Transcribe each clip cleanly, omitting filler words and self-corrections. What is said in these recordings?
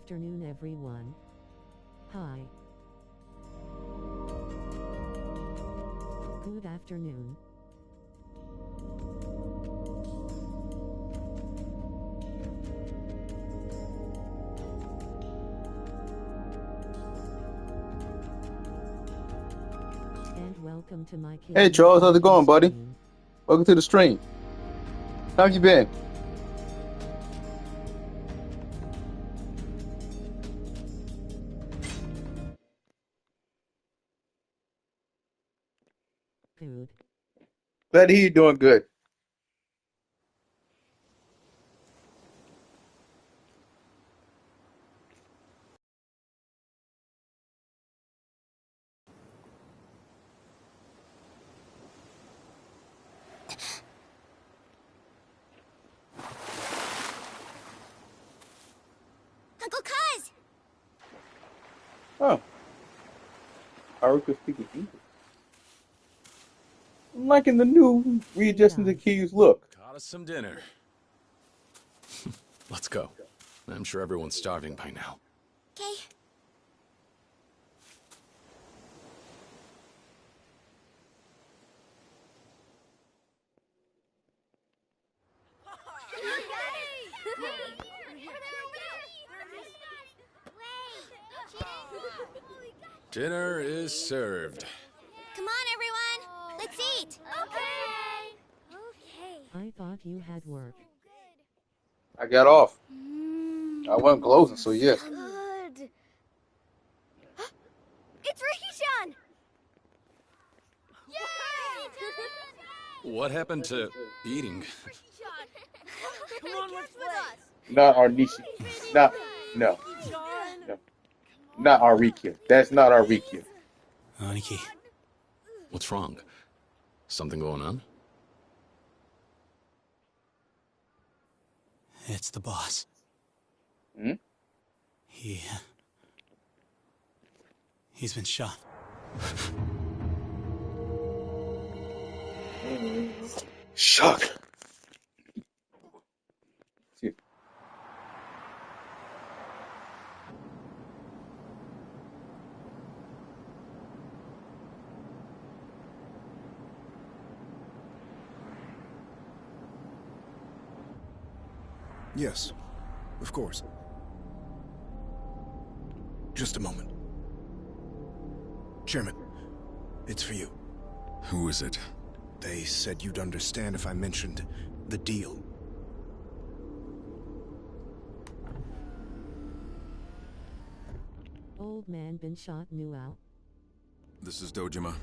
afternoon, everyone. Hi. Good afternoon. And welcome to my Hey Charles, how's it going, buddy? Welcome to the stream. How have you been? Good. Glad to hear you're doing good. Uncle Cuz! Oh. Haruka speaking English. I'm liking the new readjusting the keys look. Got us some dinner. Let's go. I'm sure everyone's starving by now. Okay. Dinner is served. Come on, everyone. Let's eat. Okay. I thought you had work. I got off. I wasn't closing, so yes. Good. It's Ricky-chan! Yay! What happened to eating? Come on, let's play. Not our Nishi. No. Not our Rikyu. That's not our Rikyu. Aniki. What's wrong? Something going on? It's the boss. Hmm? He's been shot. Shock. Yes, of course. Just a moment. Chairman, it's for you. Who is it? They said you'd understand if I mentioned the deal. Old man been shot new out. This is Dojima.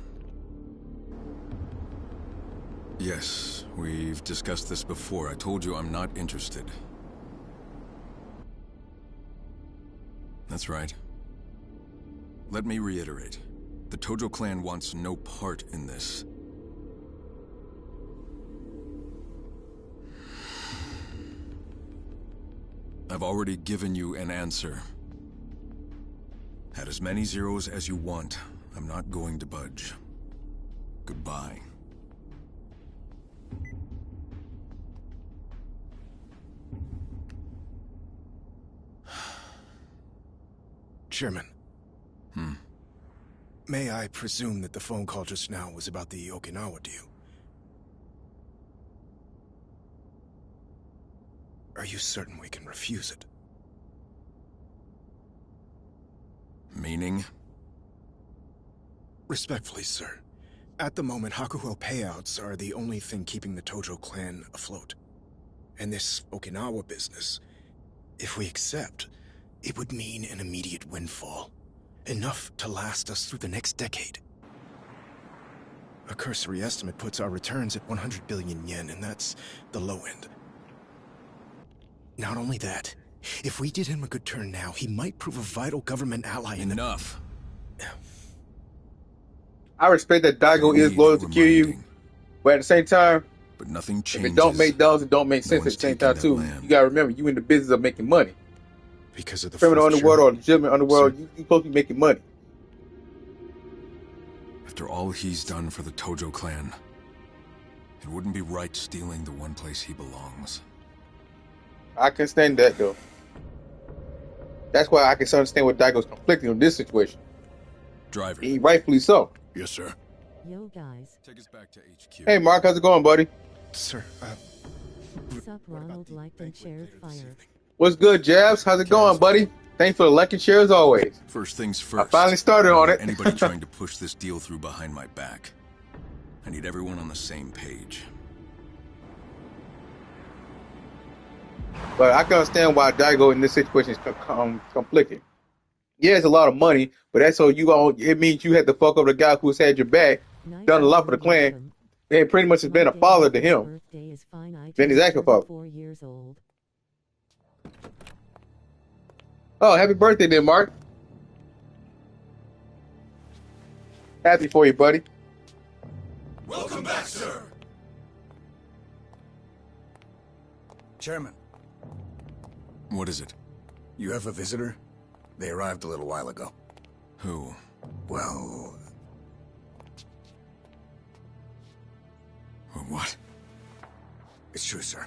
Yes, we've discussed this before. I told you I'm not interested. That's right. Let me reiterate. The Tojo clan wants no part in this. I've already given you an answer. Add as many zeros as you want. I'm not going to budge. Goodbye. Chairman. May I presume that the phone call just now was about the Okinawa deal? Are you certain we can refuse it? Meaning? Respectfully, sir. At the moment, Hakuho payouts are the only thing keeping the Tojo clan afloat. And this Okinawa business, if we accept, it would mean an immediate windfall. Enough to last us through the next decade. A cursory estimate puts our returns at 100 billion yen, and that's the low end. Not only that, if we did him a good turn now, he might prove a vital government ally in Enough. I respect that Daigo is loyal to Kiryu, but at the same time, but nothing if changes. it don't make dollars, it don't make sense at the same time too. You gotta remember, you in the business of making money. Because of the criminal underworld or legitimate underworld, you supposed to be making money. After all he's done for the Tojo clan, it wouldn't be right stealing the one place he belongs. I can stand that though. That's why I can understand what Daigo's conflicting on this situation. Driver. He rightfully so. Yes, sir. Yo guys, Take us back to HQ. Hey, Mark, how's it going, buddy? Sir, sup Ronald liked and shared fire. What's good, Jabs? How's it going, buddy? Thanks for the like and share as always. First things first. I finally started on it. Anybody trying to push this deal through behind my back. I need everyone on the same page. But I can understand why Daigo in this situation is conflicted. Yeah, it's a lot of money, but that's so you all. It means you had to fuck up the guy who's had your back, Nice done a lot for the and clan, welcome. and pretty much has been a My father to dad's him. birthday is fine. I Been his just actual turned father. 4 years old. Oh, happy birthday, then, Mark. Happy for you, buddy. Welcome back, sir. Chairman, What is it? you have a visitor? They arrived a little while ago. Who? Well, What? it's true, sir.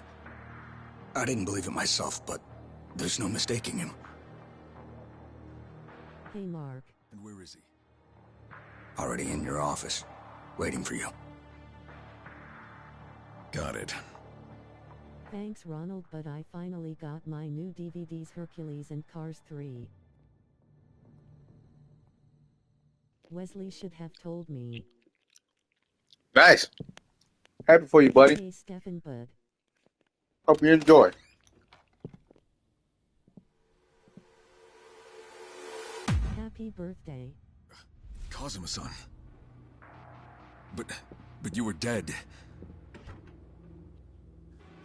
I didn't believe it myself, but there's no mistaking him. Hey Mark, And where is he? Already in your office, waiting for you. Got it. thanks Ronald, but I finally got my new DVDs Hercules and Cars 3. Wesley should have told me. Nice. Happy for you, buddy. Hey Stefan bud. Hope you enjoy. Happy birthday. Kazuma-san. But you were dead.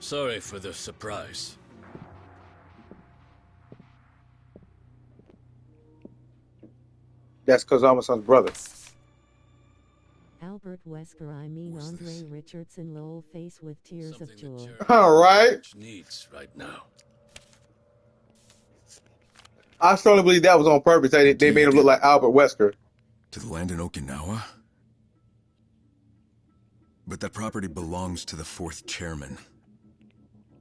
Sorry for the surprise. That's Kazama-san's brother. Albert Wesker, I mean Who's Andre this? Richardson, lol face with tears of Something joy. that All right. Church needs right now. I strongly believe that was on purpose. They made him look like Albert Wesker. To the land in Okinawa? But that property belongs to the 4th chairman.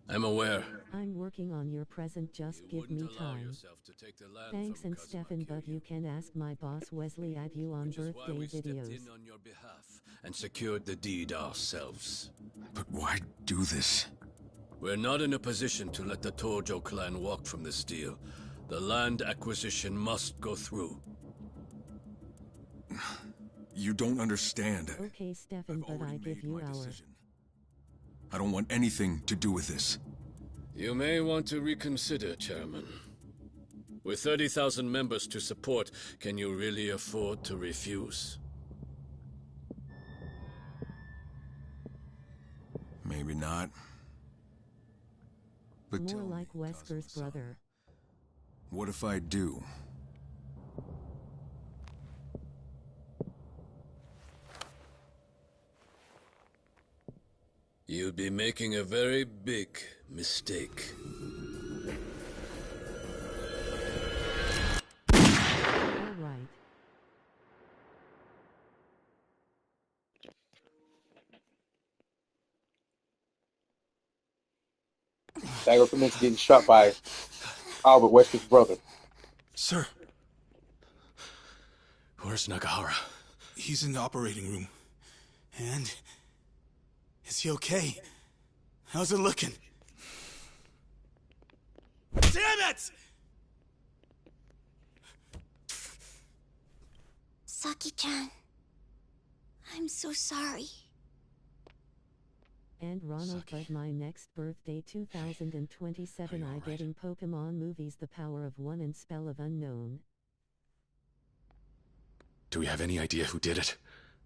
I'm aware. I'm working on your present, just You give me wouldn't allow time. yourself to take the land Thanks from and Kazuma Stefan, but you Kiryu, can ask my boss Wesley at you on which is why birthday we stepped videos. in on your behalf and secured the deed ourselves. But why do this? We're not in a position to let the Tojo clan walk from this deal. The land acquisition must go through. You don't understand. Okay Stefan, I've but I already give made you my our. decision. I don't want anything to do with this. You may want to reconsider, Chairman. With 30,000 members to support, can you really afford to refuse? Maybe not. But More tell me, like Wesker's Kazuma-san, brother. what if I do? You'd be making a very big mistake. Alright. Daigo commits getting shot by Albert Wesker's brother. Sir, Where's Nagahara? he's in the operating room. And is he okay? How's it looking? Damn it! Saki-chan. I'm so sorry. And Ronald, but my next birthday 2027 I getting Pokemon movies The Power of One and Spell of Unknown. Do we have any idea who did it?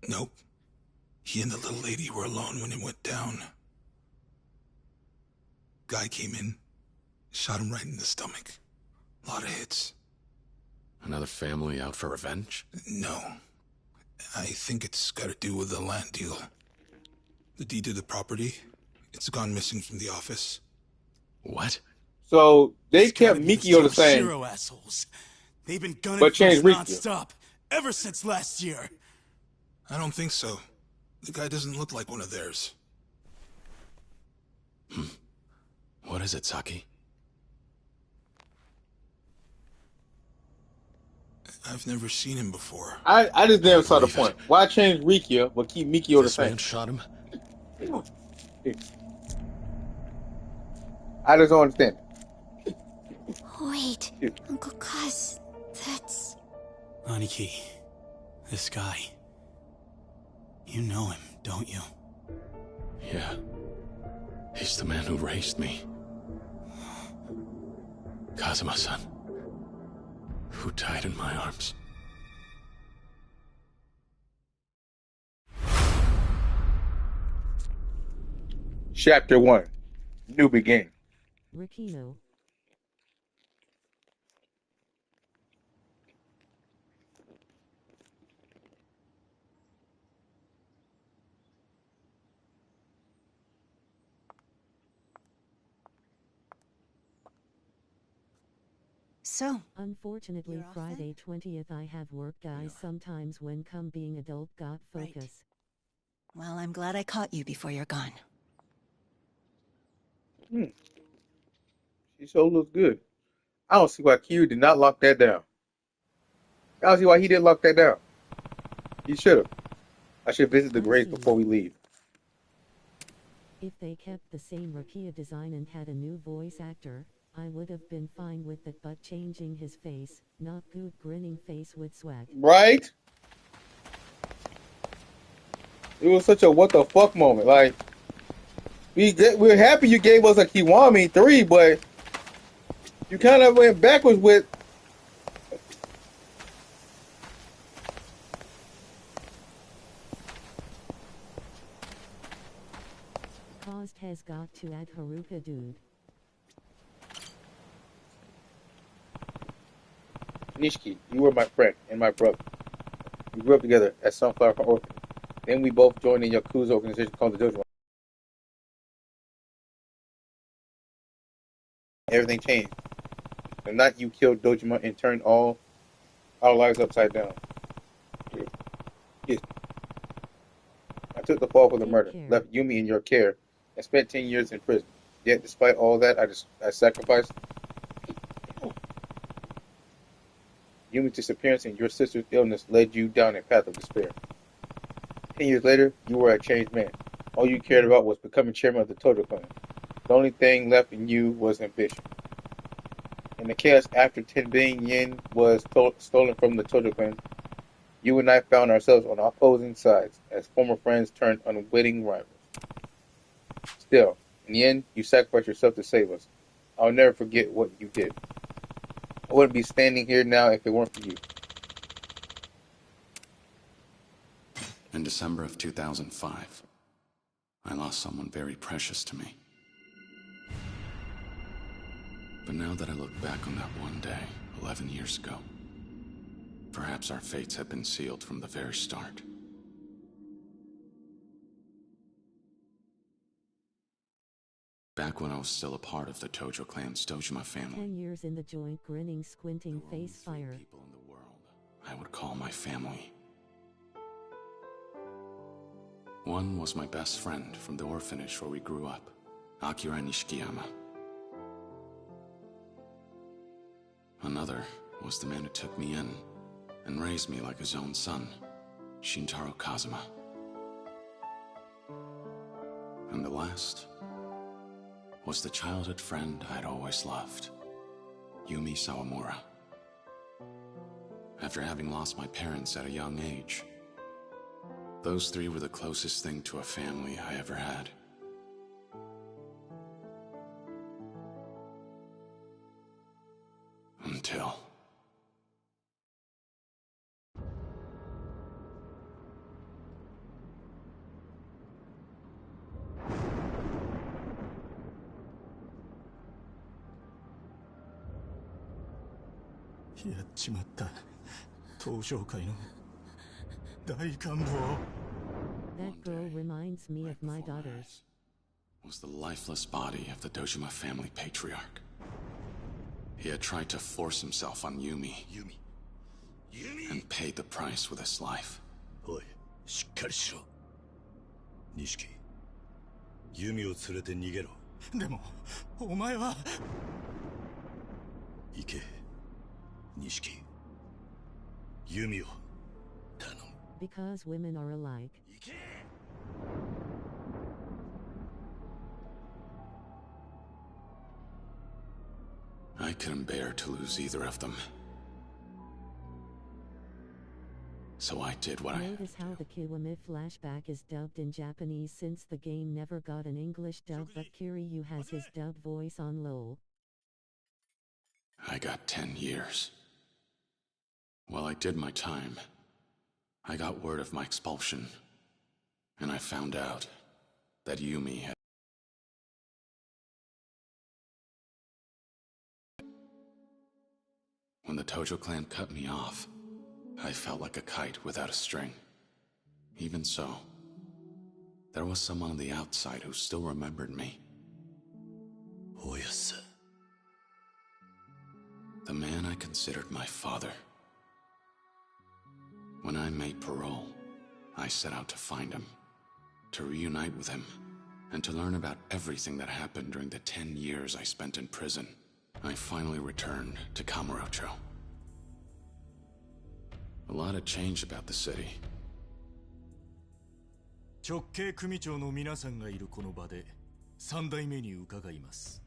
Nope. He and the little lady were alone when it went down. Guy came in, shot him right in the stomach. A lot of hits. Another family out for revenge? No. I think it's got to do with the land deal. The deed to the property, it's gone missing from the office. What? So they It's gotta kept be Mikio the those same. Shiro assholes. They've been gunning But for us changed Rikyu. nonstop ever since last year. I don't think so. The guy doesn't look like one of theirs. What is it, Saki? I've never seen him before. I just never saw the believe point. it. Why change Rikio but keep Mikio the This same? man shot him? I just don't understand. Wait, Uncle Kaz, that's... Aniki, this guy. You know him, don't you? Yeah. He's the man who raised me. Kazuma-san. Who died in my arms. Chapter 1. New Beginning. Rikino. So, Unfortunately, You're off Friday 20th I have work, guys. Sometimes when come being adult got Right. focus. well, I'm glad I caught you before you're gone. She sure looks good. I don't see why Q did not lock that down. I don't see why he didn't lock that down. He should have. I should visit the I graves see. before we leave. If they kept the same Rukia design and had a new voice actor, I would have been fine with it, but changing his face, not good grinning face with swag. Right? It was such a what the fuck moment. Like, we're happy you gave us a Kiwami 3, but you kind of went backwards with. Caused has got to add Haruka, dude. Nishiki, you were my friend and my brother. We grew up together at Sunflower Orphan. Then we both joined a YAKUZA organization called the Dojo. Everything changed. The night you killed Dojima and turned all our lives upside down. Yes. I took the fall for the Take murder, care. left Yumi in your care, and spent 10 years in prison. Yet, despite all that, I sacrificed. Yumi's disappearance and your sister's illness led you down a path of despair. 10 years later, you were a changed man. All you cared about was becoming chairman of the Tojo clan. The only thing left in you was ambition. In the chaos after 10 billion yen was stolen from the Tojo clan, you and I found ourselves on opposing sides as former friends turned unwitting rivals. Still, in the end, you sacrificed yourself to save us. I'll never forget what you did. I wouldn't be standing here now if it weren't for you. In December of 2005, I lost someone very precious to me. But now that I look back on that one day, 11 years ago, perhaps our fates had been sealed from the very start. Back when I was still a part of the Tojo clan's Dojima family, 10 years in the joint, grinning, squinting there were only face three fire. people in the world I would call my family. One was my best friend from the orphanage where we grew up, Akira Nishikiyama. Another was the man who took me in and raised me like his own son, Shintaro Kazuma. And the last was the childhood friend I'd always loved, Yumi Sawamura. After having lost my parents at a young age, those three were the closest thing to a family I ever had. Until... That girl reminds me of my daughters. was the lifeless body of the Dojima family patriarch. He had tried to force himself on Yumi and paid the price with his life. おい、しっかりしろ。錦、弓を連れて逃げろ。でも、お前は。行け、錦。Yumiを頼む。 Because women are alike. I couldn't bear to lose either of them. So I did what Notice how the Kiwami flashback is dubbed in Japanese since the game never got an English dub, but Kiryu has his dub voice on low. I got 10 years. While I did my time, I got word of my expulsion, and I found out that Yumi had... When the Tojo clan cut me off, I felt like a kite without a string. Even so, there was someone on the outside who still remembered me. Oyasa. The man I considered my father. When I made parole, I set out to find him, to reunite with him, and to learn about everything that happened during the 10 years I spent in prison. I finally returned to Kamurocho. A lot had changed about the city. 直系組長の皆さんがいるこの場で3代目に伺います。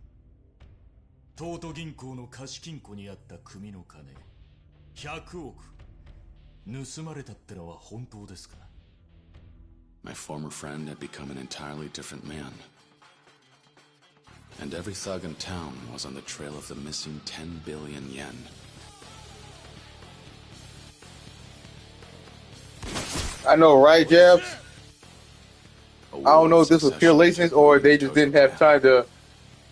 東都銀行の貸金庫にあった組の金100億盗まれたってのは本当ですか？ My former friend had become an entirely different man. And every thug in town was on the trail of the missing 10 billion yen. I know, right, Jabs? I don't know if this was pure laziness or they just didn't have time to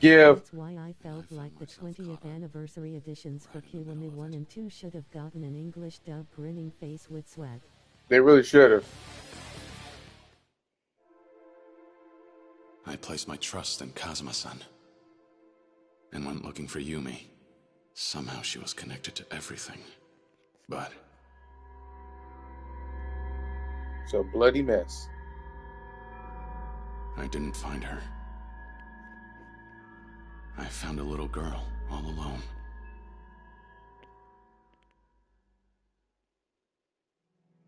give. That's why I felt like the 20th anniversary editions for Kiwami 1 and 2 should have gotten an English dub grinning face with sweat. They really should have. I placed my trust in Kazuma-san and went looking for Yumi. Somehow she was connected to everything. But it's a bloody mess. I didn't find her. I found a little girl all alone.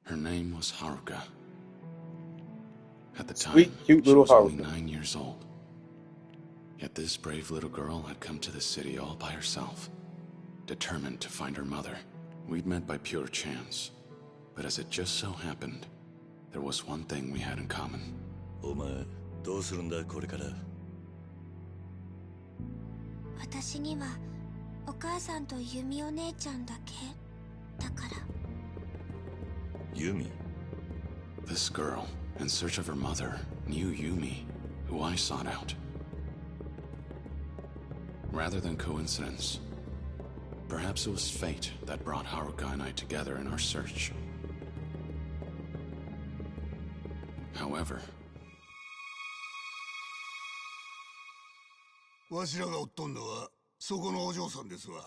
Her name was Haruka. At the time, Sweet, cute she little was only Haruka. 9 years old. Yet this brave little girl had come to the city all by herself, determined to find her mother. We'd met by pure chance, but as it just so happened, there was one thing we had in common. お前どうするんだこれから？私にはお母さんとユミお姉ちゃんだけだから。Yumi? This girl, in search of her mother, knew Yumi, who I sought out. Rather than coincidence, perhaps it was fate that brought Haruka and I together in our search. However, わしらがおっとんのはそこのお嬢さんですわ。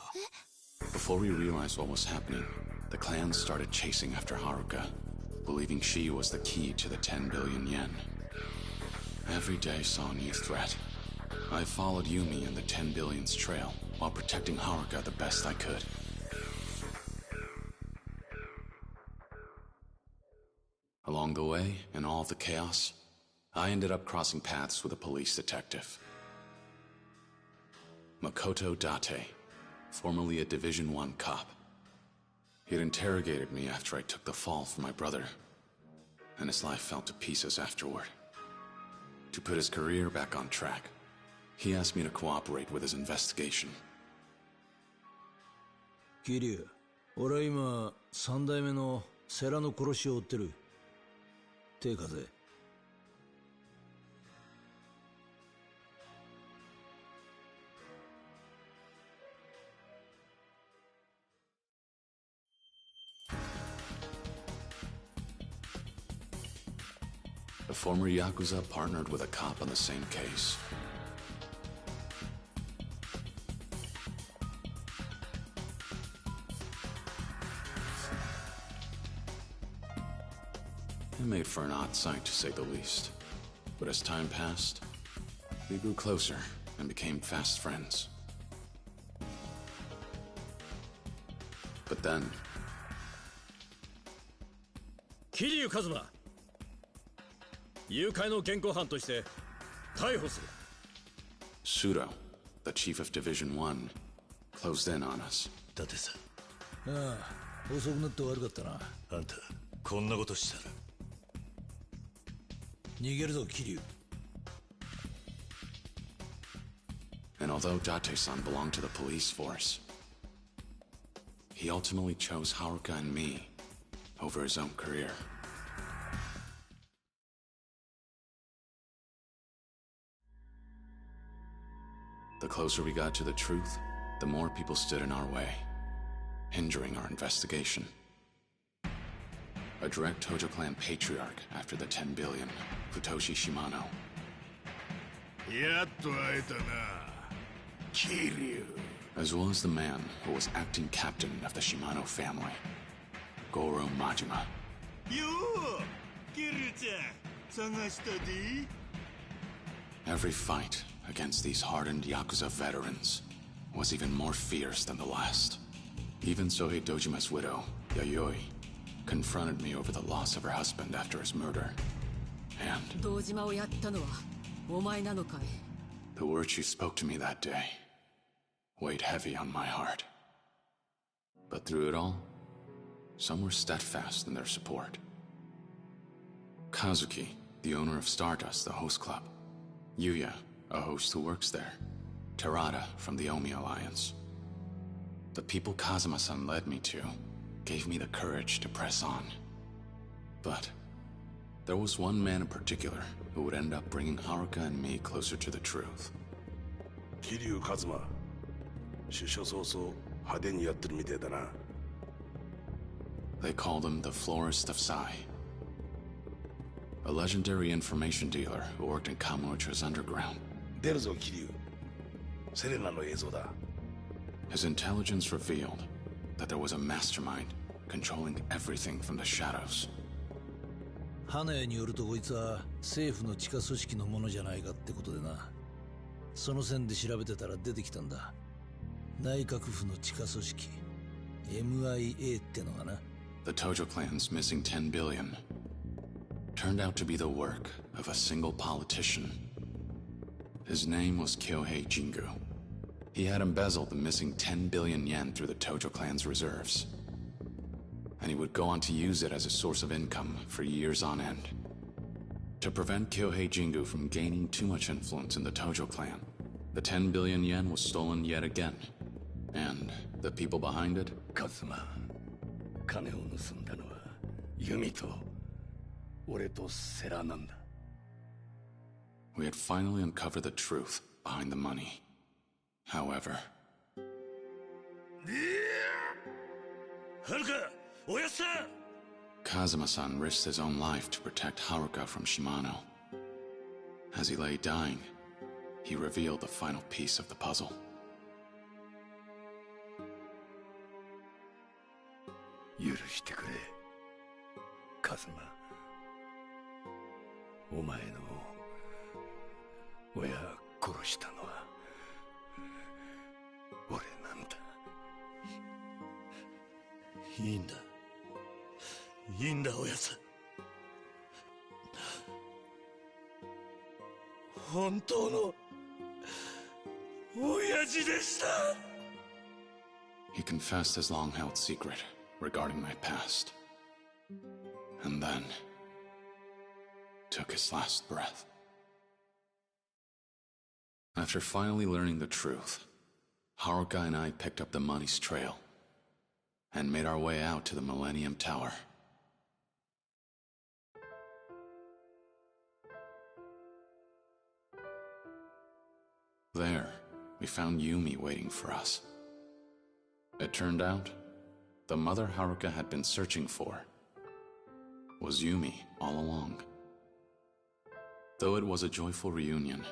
before we realized what was happening, the clan started chasing after Haruka, believing she was the key to the 10 billion yen. Every day saw a new threat. I followed Yumi in the 10 billion's trail while protecting Haruka the best I could. Along the way, in all the chaos, I ended up crossing paths with a police detective. Makoto Date, formerly a Division I cop. He had interrogated me after I took the fall for my brother, and his life fell to pieces afterward. To put his career back on track, he asked me to cooperate with his investigation. 桐生、俺は今3代目の世良の殺しを追ってる。手風。The former YAKUZA partnered with a cop on the same case. It made for an odd sight, to say the least. But as time passed, we grew closer and became fast friends. But then, 桐生一馬、誘拐の現行犯として逮捕する。Pseudo, the chief of Division 1, closed in on us. だってさ、ああ、遅くなって悪かったな。あんた、こんなことしたら。逃げるぞ、桐生。And although Date-san belonged to the police force, he ultimately chose Haruka and me over his own career. The closer we got to the truth, the more people stood in our way, hindering our investigation. A direct Tojo clan patriarch after the 10 billion, Futoshi Shimano. やっと会えたな、桐生。 As well as the man who was acting captain of the Shimano family, GOOOO Majima. よう、桐生ちゃん、探したで。 Every fight against these hardened Yakuza veterans was even more fierce than the last. Even Sohei Dojima's widow, Yayoi, confronted me over the loss of her husband after his murder. And the words she spoke to me that day weighed heavy on my heart. But through it all, some were steadfast in their support. Kazuki, the owner of Stardust, the host club. Yuya, a host who works there. Terada from the Omi Alliance. The people Kazuma-san led me to gave me the courage to press on. But there was one man in particular who would end up bringing Haruka and me closer to the truth. Kiryu Kazuma. 出所早々派手にやってるみてえだな。 They called him the Florist of Sai. A legendary information dealer who worked in Kamurocho's underground. 出るぞ、桐生。セレナの映像だ。 His intelligence revealed that there was a mastermind controlling everything from the shadows. 花屋によるとこいつは政府の地下組織のものじゃないかってことでな。その線で調べてたら出てきたんだ。内閣府の地下組織 MIA ってのがな。 The Tojo clan's missing 10 billion turned out to be the work of a single politician. His name was Kyohei Jingu. He had embezzled the missing 10 billion yen through the Tojo clan's reserves. And he would go on to use it as a source of income for years on end. To prevent Kyohei Jingu from gaining too much influence in the Tojo clan, the 10 billion yen was stolen yet again. And the people behind it? Kazuma. 金を盗んだのはユミと俺とセラなんだ。 We had finally uncovered the truth behind the money. However... Haruka! Oya-san! Kazuma-san risked his own life to protect Haruka from Shimano. As he lay dying, he revealed the final piece of the puzzle. 許してくれ、カズマ。お前の親殺したのは俺なんだ。いいんだ。いいんだ、親さん。本当の親父でした。 He confessed his long-held secret regarding my past, and then took his last breath. After finally learning the truth, Haruka and I picked up the money's trail and made our way out to the Millennium Tower. There, we found Yumi waiting for us. It turned out, the mother Haruka had been searching for was Yumi all along. Though it was a joyful reunion,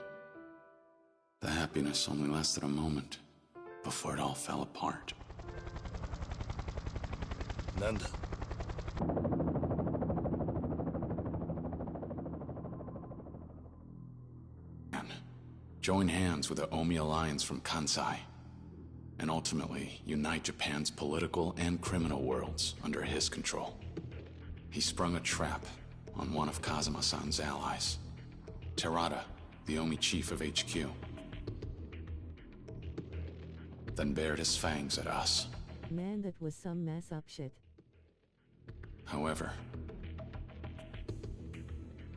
the happiness only lasted a moment before it all fell apart. なんだ? Join hands with the Omi Alliance from Kansai, and ultimately unite Japan's political and criminal worlds under his control. He sprung a trap on one of Kazuma-san's allies, Terada, the Omi chief of HQ. Then bared his fangs at us. Man, that was some mess up shit. However...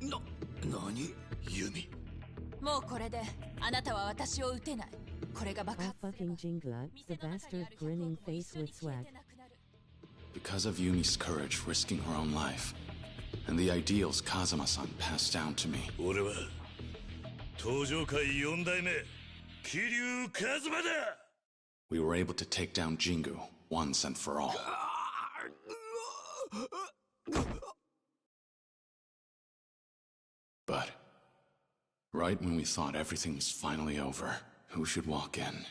Nani? Yumi? Oh fucking Jingla, the bastard grinning face with swag. Because of Yumi's courage risking her own life, and the ideals Kazuma-san passed down to me. We were able to take down Jingu once and for all. But, right when we thought everything was finally over, who should walk in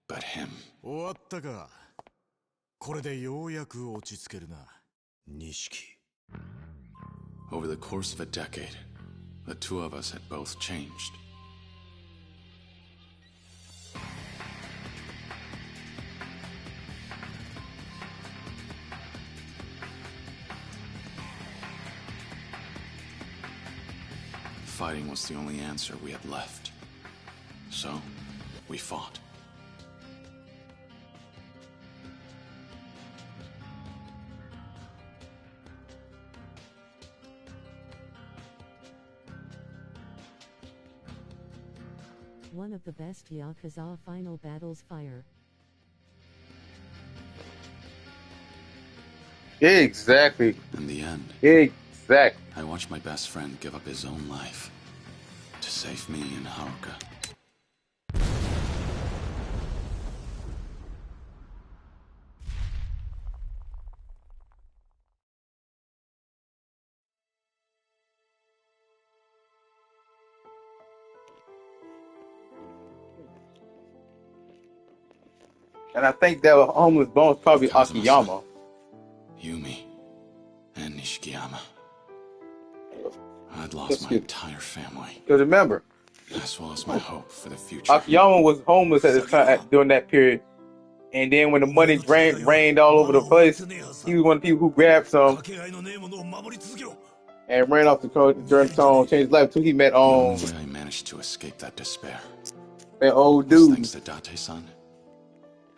but him? 終わったか。これでようやく落ち着けるな、錦。Over the course of a decade, the two of us had both changed. Fighting was the only answer we had left. So, we fought. One of the best Yakuza final battles fire. Exactly. In the end, exactly. I watched my best friend give up his own life to save me and Haruka. And I think that homeless bones probably Akiyama. Yumi and Nishikiyama. I'd lost my entire family. Because remember, as well as my hope for the future. Akiyama was homeless at the time during that period. And then when the money rained all over the place, he was one of the people who grabbed some and ran off the during town, changed his life until he met I managed to escape that despair. That old dude. Thanks to Date-san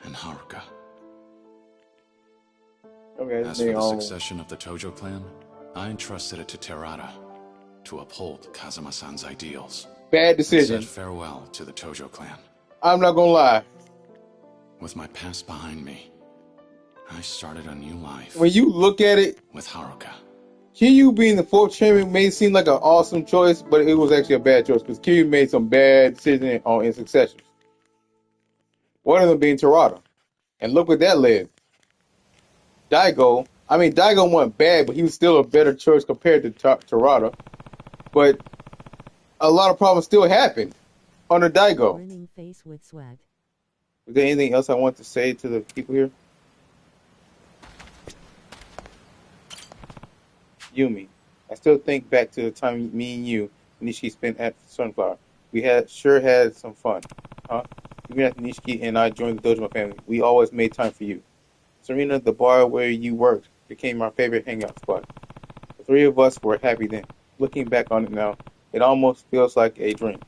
and Haruka. Okay, as for the succession of the Tojo clan, I entrusted it to Terada to uphold Kazuma-san's ideals. Bad decision. And said farewell to the Tojo clan. I'm not gonna lie. With my past behind me, I started a new life. When you look at it, with Haruka. Kiryu being the fourth chairman may seem like an awesome choice, but it was actually a bad choice because Kiryu made some bad decisions in succession. One of them being Terada. And look what that led. Daigo wasn't bad, but he was still a better choice compared to Terada. But a lot of problems still happened under Daigo. Grinning face with swag. Is there anything else I want to say to the people here? Yumi, I still think back to the time me and you, Nishiki, spent at Sunflower. We sure had some fun, huh? Even after Nishiki and I joined the Dojima family, we always made time for you. Serena, the bar where you worked, became our favorite hangout spot. The three of us were happy then. Looking back on it now, it almost feels like a dream.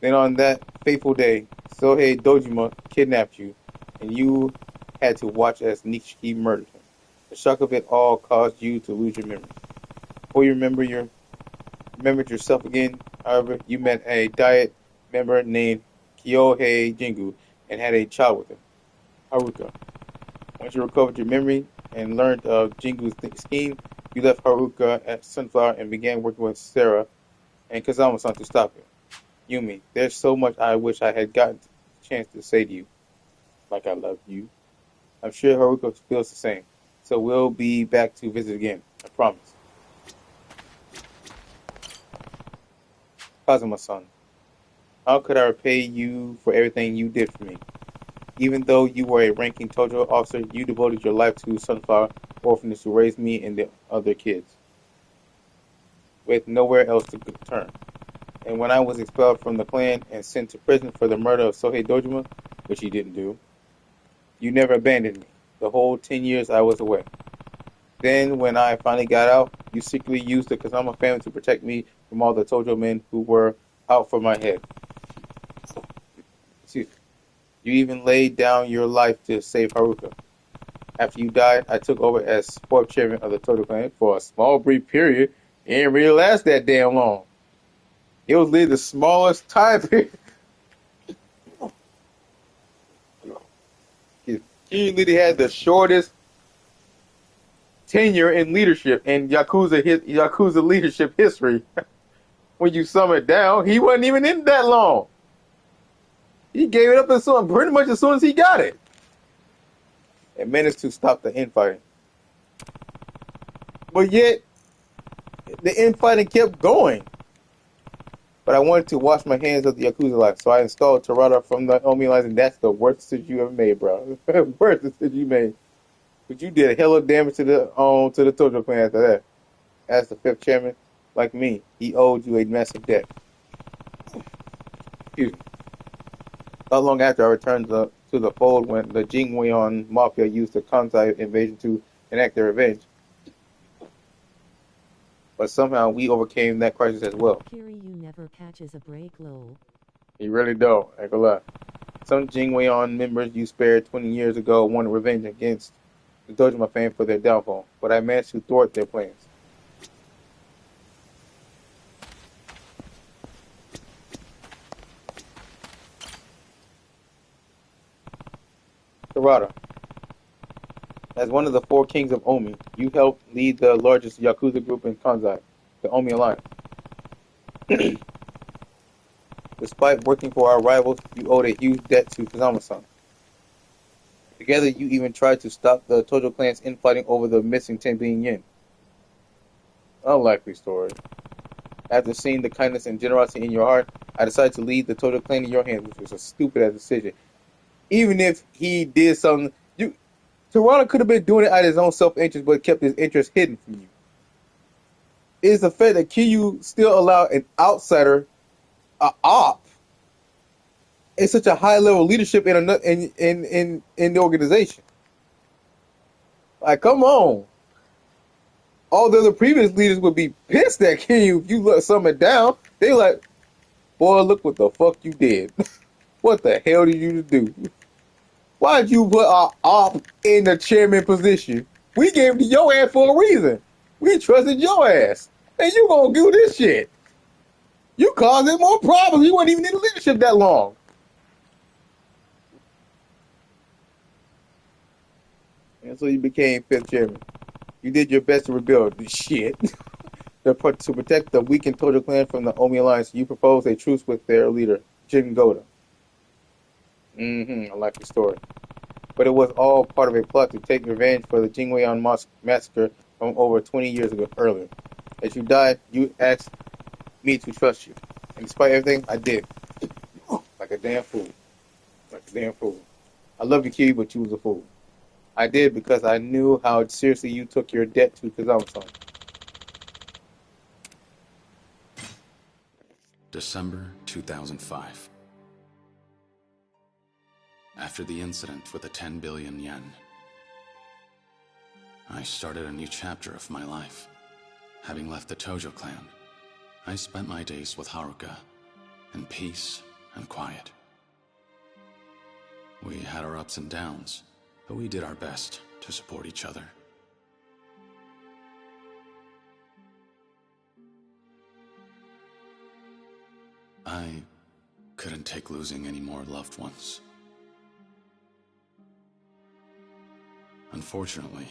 Then on that fateful day, Sohei Dojima kidnapped you, and you had to watch as Nishiki murdered him. The shock of it all caused you to lose your memory. Before you remembered yourself again, however, you met a Diet member named Kyohei Jingu and had a child with him, Haruka. Once you recovered your memory and learned of Jingu's scheme, you left Haruka at Sunflower and began working with Sarah and Kazama-san to stop it. Yumi, there's so much I wish I had gotten a chance to say to you. Like I love you. I'm sure Haruka feels the same. So we'll be back to visit again. I promise. Kazuma-san, how could I repay you for everything you did for me? Even though you were a ranking Tojo officer, you devoted your life to Sunflower Orphanage to raise me and the other kids, with nowhere else to turn. And when I was expelled from the clan and sent to prison for the murder of Sohei Dojima, which you didn't do, you never abandoned me the whole 10 years I was away. Then, when I finally got out, you secretly used the Kazama family to protect me from all the Tojo men who were out for my head. Excuse me. You even laid down your life to save Haruka. After you died, I took over as fourth chairman of the Tojo clan for a small brief period. It didn't really last that damn long. It was literally the smallest time period. He literally had the shortest tenure in leadership in Yakuza leadership history. When you sum it down, he wasn't even in that long. He gave it up pretty much as soon as he got it. And managed to stop the infighting. But yet, the infighting kept going. But I wanted to wash my hands of the Yakuza life, so I installed Terada from the Omi Alliance, and that's the worst decision you ever made, bro. Worst decision you made. But you did a hell of damage to the Tojo clan after that. As the fifth chairman, like me, he owed you a massive debt. Excuse me. Not long after I returned to the fold when the Jingweon Mafia used the Kansai invasion to enact their revenge. But somehow we overcame that crisis as well. Kiryu never catches a break, lol. He really don't, I ain't gonna lie. Some Jingweon members you spared 20 years ago wanted revenge against the Dojima fans for their downfall, but I managed to thwart their plans. Terada. As one of the four kings of Omi, you helped lead the largest Yakuza group in Kansai, the Omi Alliance. Despite working for our rivals, you owed a huge debt to Kazama-san. Together, you even tried to stop the Tojo clan's infighting over the missing 10 billion yen. Unlikely story. After seeing the kindness and generosity in your heart, I decided to lead the Tojo clan in your hands, which was a stupid-ass decision. Even if he did something, Terada could have been doing it out of his own self-interest, but kept his interest hidden from you. It is the fact that Kiryu still allowed an outsider, an op, in such a high level of leadership in the organization. Like, come on. All the other previous leaders would be pissed at Kiryu if you let something down. They like, boy, look what the fuck you did. What the hell did you do? Why did you put our op in the chairman position? We gave it to your ass for a reason. We trusted your ass. And you gonna do this shit. You causing more problems. You weren't even in leadership that long. And so you became fifth chairman. You did your best to rebuild this shit. To protect the weakened Tojo clan from the Omi Alliance, you proposed a truce with their leader, Jin Goda. I like the story. But it was all part of a plot to take revenge for the Jingweon massacre from over 20 years earlier. As you died, you asked me to trust you. And despite everything, I did. Like a damn fool. Like a damn fool. I love you, Kiryu, but you was a fool. I did because I knew how seriously you took your debt to Kazama-san. December 2005. After the incident with the 10 billion yen, I started a new chapter of my life. Having left the Tojo clan, I spent my days with Haruka in peace and quiet. We had our ups and downs, but we did our best to support each other. I couldn't take losing any more loved ones. Unfortunately,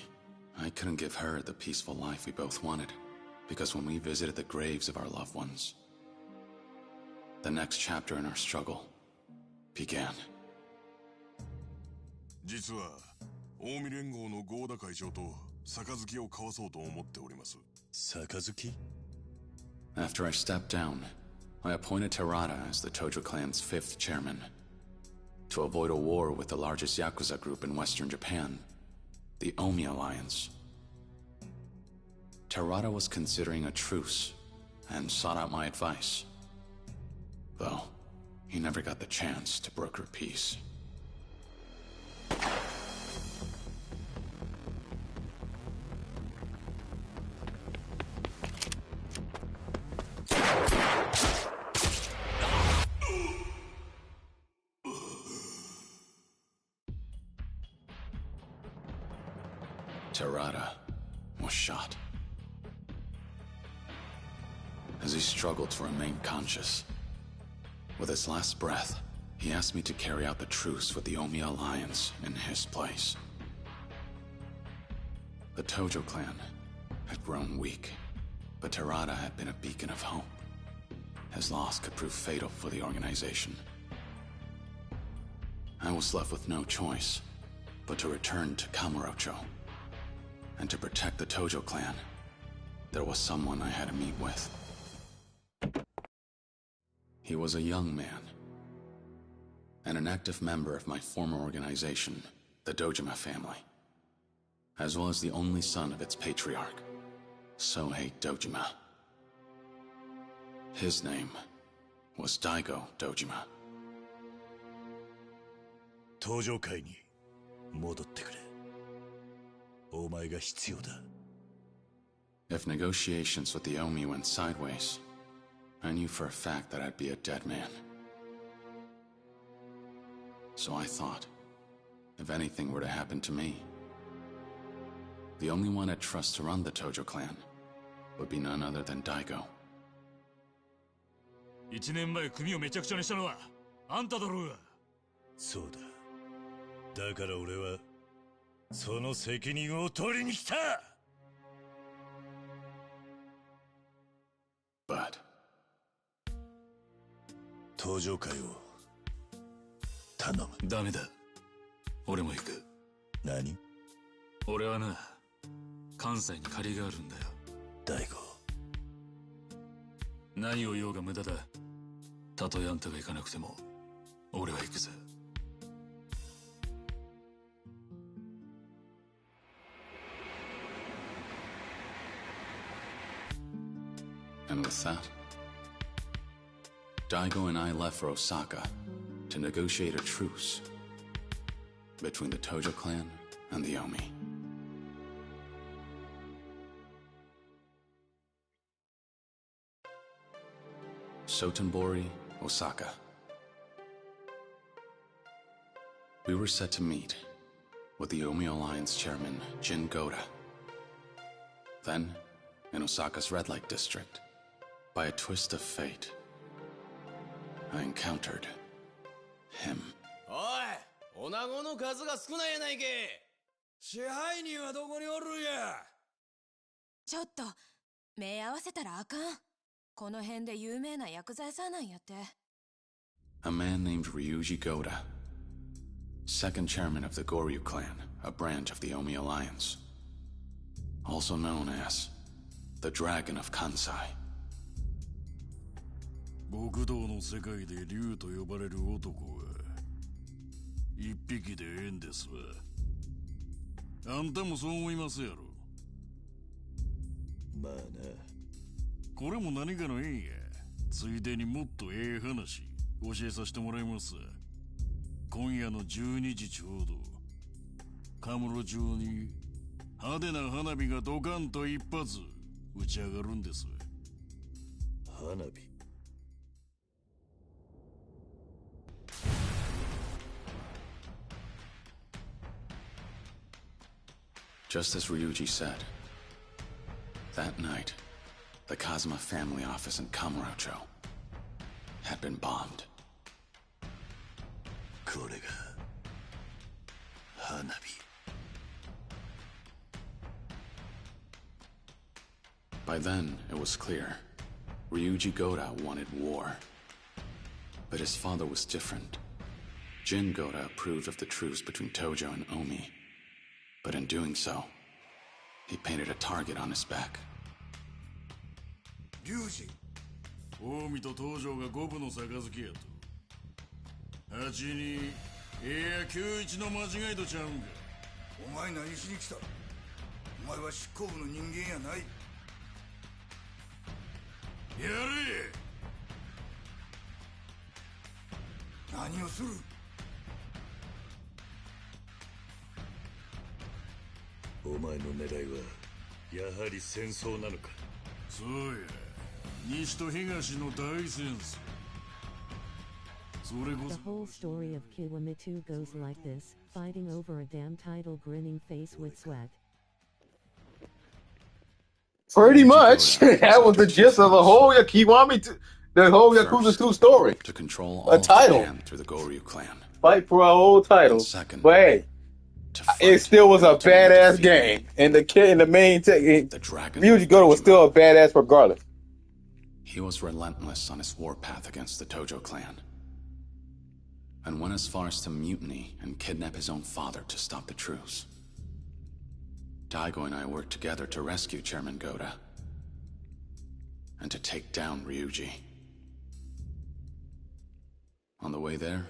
I couldn't give her the peaceful life we both wanted, because when we visited the graves of our loved ones, the next chapter in our struggle began. 実は、近江連合の合田会長と杯を交わそうと思っております。杯? After I stepped down, I appointed Terada as the Tojo clan's 5th chairman. To avoid a war with the largest Yakuza group in Western Japan, the Omi Alliance. Terada was considering a truce and sought out my advice. Though, he never got the chance to broker peace. as he struggled to remain conscious. With his last breath, he asked me to carry out the truce with the Omi Alliance in his place. The Tojo clan had grown weak, but Terada had been a beacon of hope. His loss could prove fatal for the organization. I was left with no choice but to return to Kamurocho. And to protect the Tojo clan, there was someone I had to meet with. He was a young man, and an active member of my former organization, the Dojima family, as well as the only son of its patriarch, Sohei Dojima. His name was Daigo Dojima. 登場会に戻ってくれ。お前が必要だ。If negotiations with the Omi went sideways, I knew for a fact that I'd be a dead man. So I thought, if anything were to happen to me, the only one I'd trust to run the Tojo clan would be none other than Daigo. 1年前組をめちゃくちゃにしたのはあんただろうが。そうだ。だから俺はその責任を取りに来た。But 登場会を頼む。ダメだ。俺も行く。何？俺はな、関西に借りがあるんだよ。大悟。何を言おうが無駄だ。たとえあんたが行かなくても、俺は行くぜ。And with that, Daigo and I left for Osaka to negotiate a truce between the Tojo clan and the Omi. Sotenbori, Osaka. We were set to meet with the Omi Alliance chairman, Jin Goda. Then, in Osaka's red light district, by a twist of fate, I encountered him. おい、女子の数が少ないやないけ。支配人はどこにおるんや。ちょっと、目合わせたらあかん。この辺で有名な薬剤師なんやって。A man named Ryuji Goda, second chairman of the GOOOOO clan, a branch of the Omi Alliance, also known as the Dragon of Kansai. 極道の世界で竜と呼ばれる男は一匹でええんですわ。あんたもそう思いますやろ。まあな、これも何かの縁や。ついでにもっとええ話教えさせてもらいます。今夜の12時ちょうどカムロ町に派手な花火がドカンと一発打ち上がるんです。花火。Just as Ryuji said, that night, the Kazuma family office in Kamurocho had been bombed. これが花火。By then, it was clear. Ryuji Goda wanted war. But his father was different. Jin Goda approved of the truce between Tojo and Omi. But in doing so, he painted a target on his back. 龍二、近江と東条が五分の杯やと。8に91の間違いとちゃうんか。お前何しに来た？お前は執行部の人間やない。やれ！何をする？お前の狙いはやはり戦争なのか。そうや、西と東の大戦争。それこそ。 The whole story of Kiwami 2 goes like this, fighting over a damn title, grinning face with sweat. Pretty much. That was the gist of the whole the whole Yakuza 2 story. To control A all title. Japan through the GOOOOO clan. Fight for our old title. And second, But hey, it still was a badass game. And the kid in the main Ryuji Goto was still a badass regardless. He was relentless on his warpath against the Tojo clan, and went as far as to mutiny and kidnap his own father to stop the truce. Daigo and I worked together to rescue Chairman Goda and to take down Ryuji. On the way there,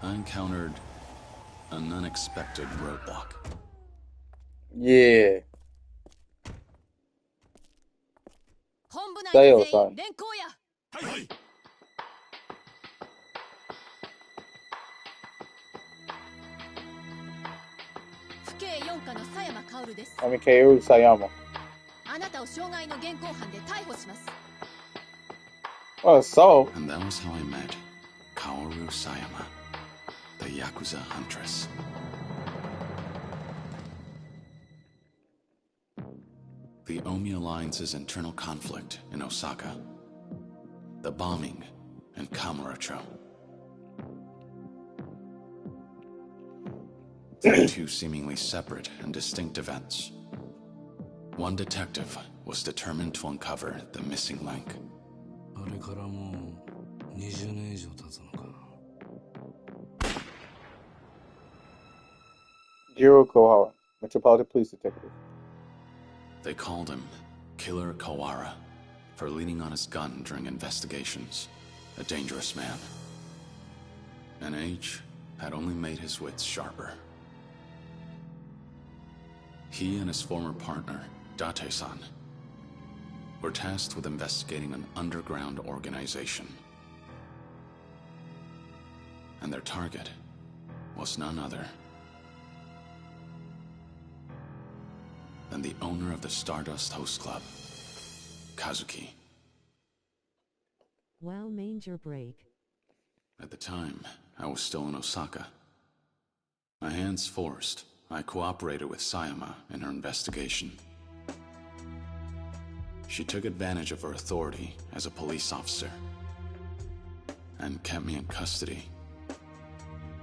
I encountered an unexpected roadblock. Yeah. 本部内で全員連行や。はいはい。府警4課の佐山薫です。Kaoru Sayama. あなたを傷害の現行犯で逮捕します。Oh, so. And that was how I met Kaoru Sayama, the Yakuza huntress. The Omi Alliance's internal conflict in Osaka, the bombing in Kamurocho. Two seemingly separate and distinct events. One detective was determined to uncover the missing link. あれからもう20年以上経つのか。Jiro Kohara, Metropolitan Police Detective. They called him Killer Kawara for leaning on his gun during investigations. A dangerous man. And age had only made his wits sharper. He and his former partner, Date-san, were tasked with investigating an underground organization. And their target was none other than the owner of the Stardust Host Club, Kazuki. Wow, manger break. At the time, I was still in Osaka. My hands forced, I cooperated with Sayama in her investigation. She took advantage of her authority as a police officer and kept me in custody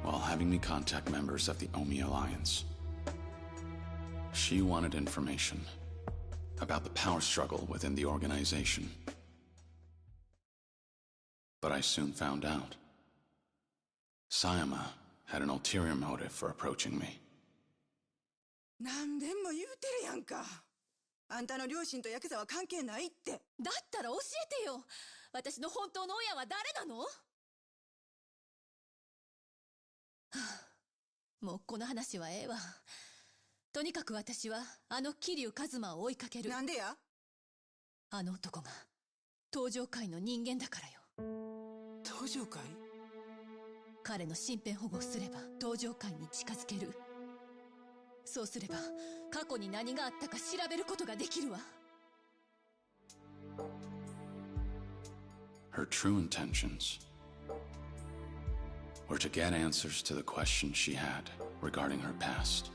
while having me contact members of the Omi Alliance. She wanted information about the power struggle within the organization. But I soon found out. Sayama had an ulterior motive for approaching me. 何でも言うてるやんか。あんたの両親とヤクザは関係ないって。だったら教えてよ。私の本当の親は誰なの？はあ、もうこの話はええわ。とにかく私はあの桐生一馬を追いかける。なんでや？あの男が東上界の人間だからよ。東上界？彼の身辺保護をすれば東上界に近づける。そうすれば過去に何があったか調べることができるわ。Her true intentions were to get answers to the questions she had regarding her past.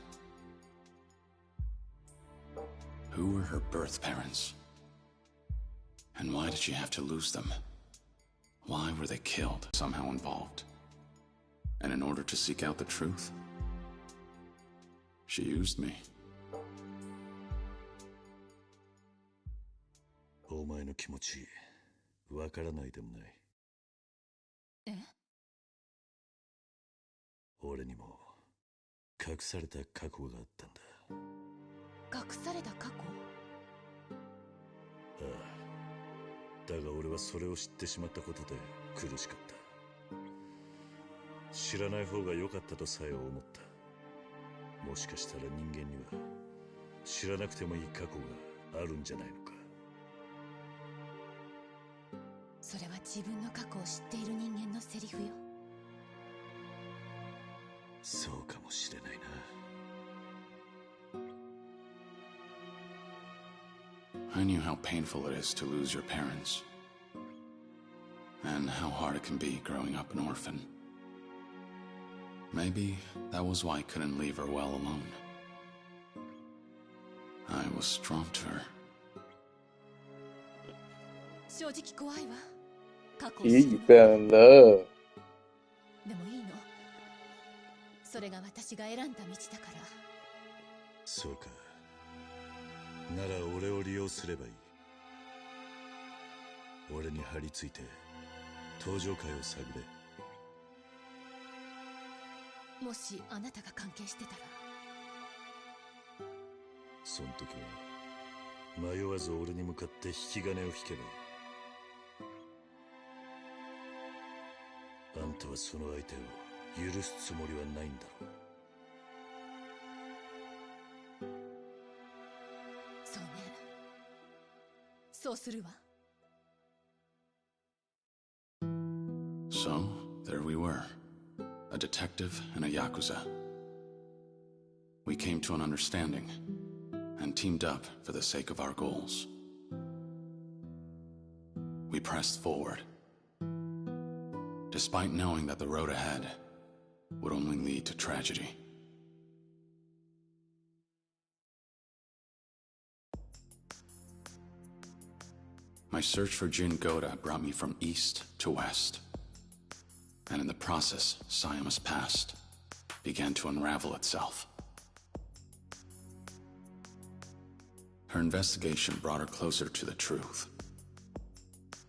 Who were her birth parents? And why did she have to lose them? Why were they killed, somehow involved? And in order to seek out the truth, she used me. お前の気持ち、わからないでもない。え？俺にも隠された過去があったんだ。隠された過去？ああ。だが俺はそれを知ってしまったことで苦しかった。知らない方が良かったとさえ思った。もしかしたら人間には知らなくてもいい過去があるんじゃないのか。それは自分の過去を知っている人間のセリフよ。そうかもしれないな。I knew how painful it is to lose your parents, and how hard it can be growing up an orphan. Maybe that was why I couldn't leave her well alone. I was drawn to her. 正直怖いわ。過去を You 知るの。 fell in love. でもいいの。それが私が選んだ道だから。そうか。なら俺を利用すればいい。俺に張り付いて登場会を探れ。もしあなたが関係してたら。そん時は迷わず俺に向かって引き金を引けばいい。あんたはその相手を許すつもりはないんだろう。そうね。そうするわ。 So, there we were. A detective and a Yakuza. We came to an understanding and teamed up for the sake of our goals. We pressed forward, despite knowing that the road ahead would only lead to tragedy. My search for Jin Goda brought me from east to west. And in the process, Sayama's past began to unravel itself. Her investigation brought her closer to the truth,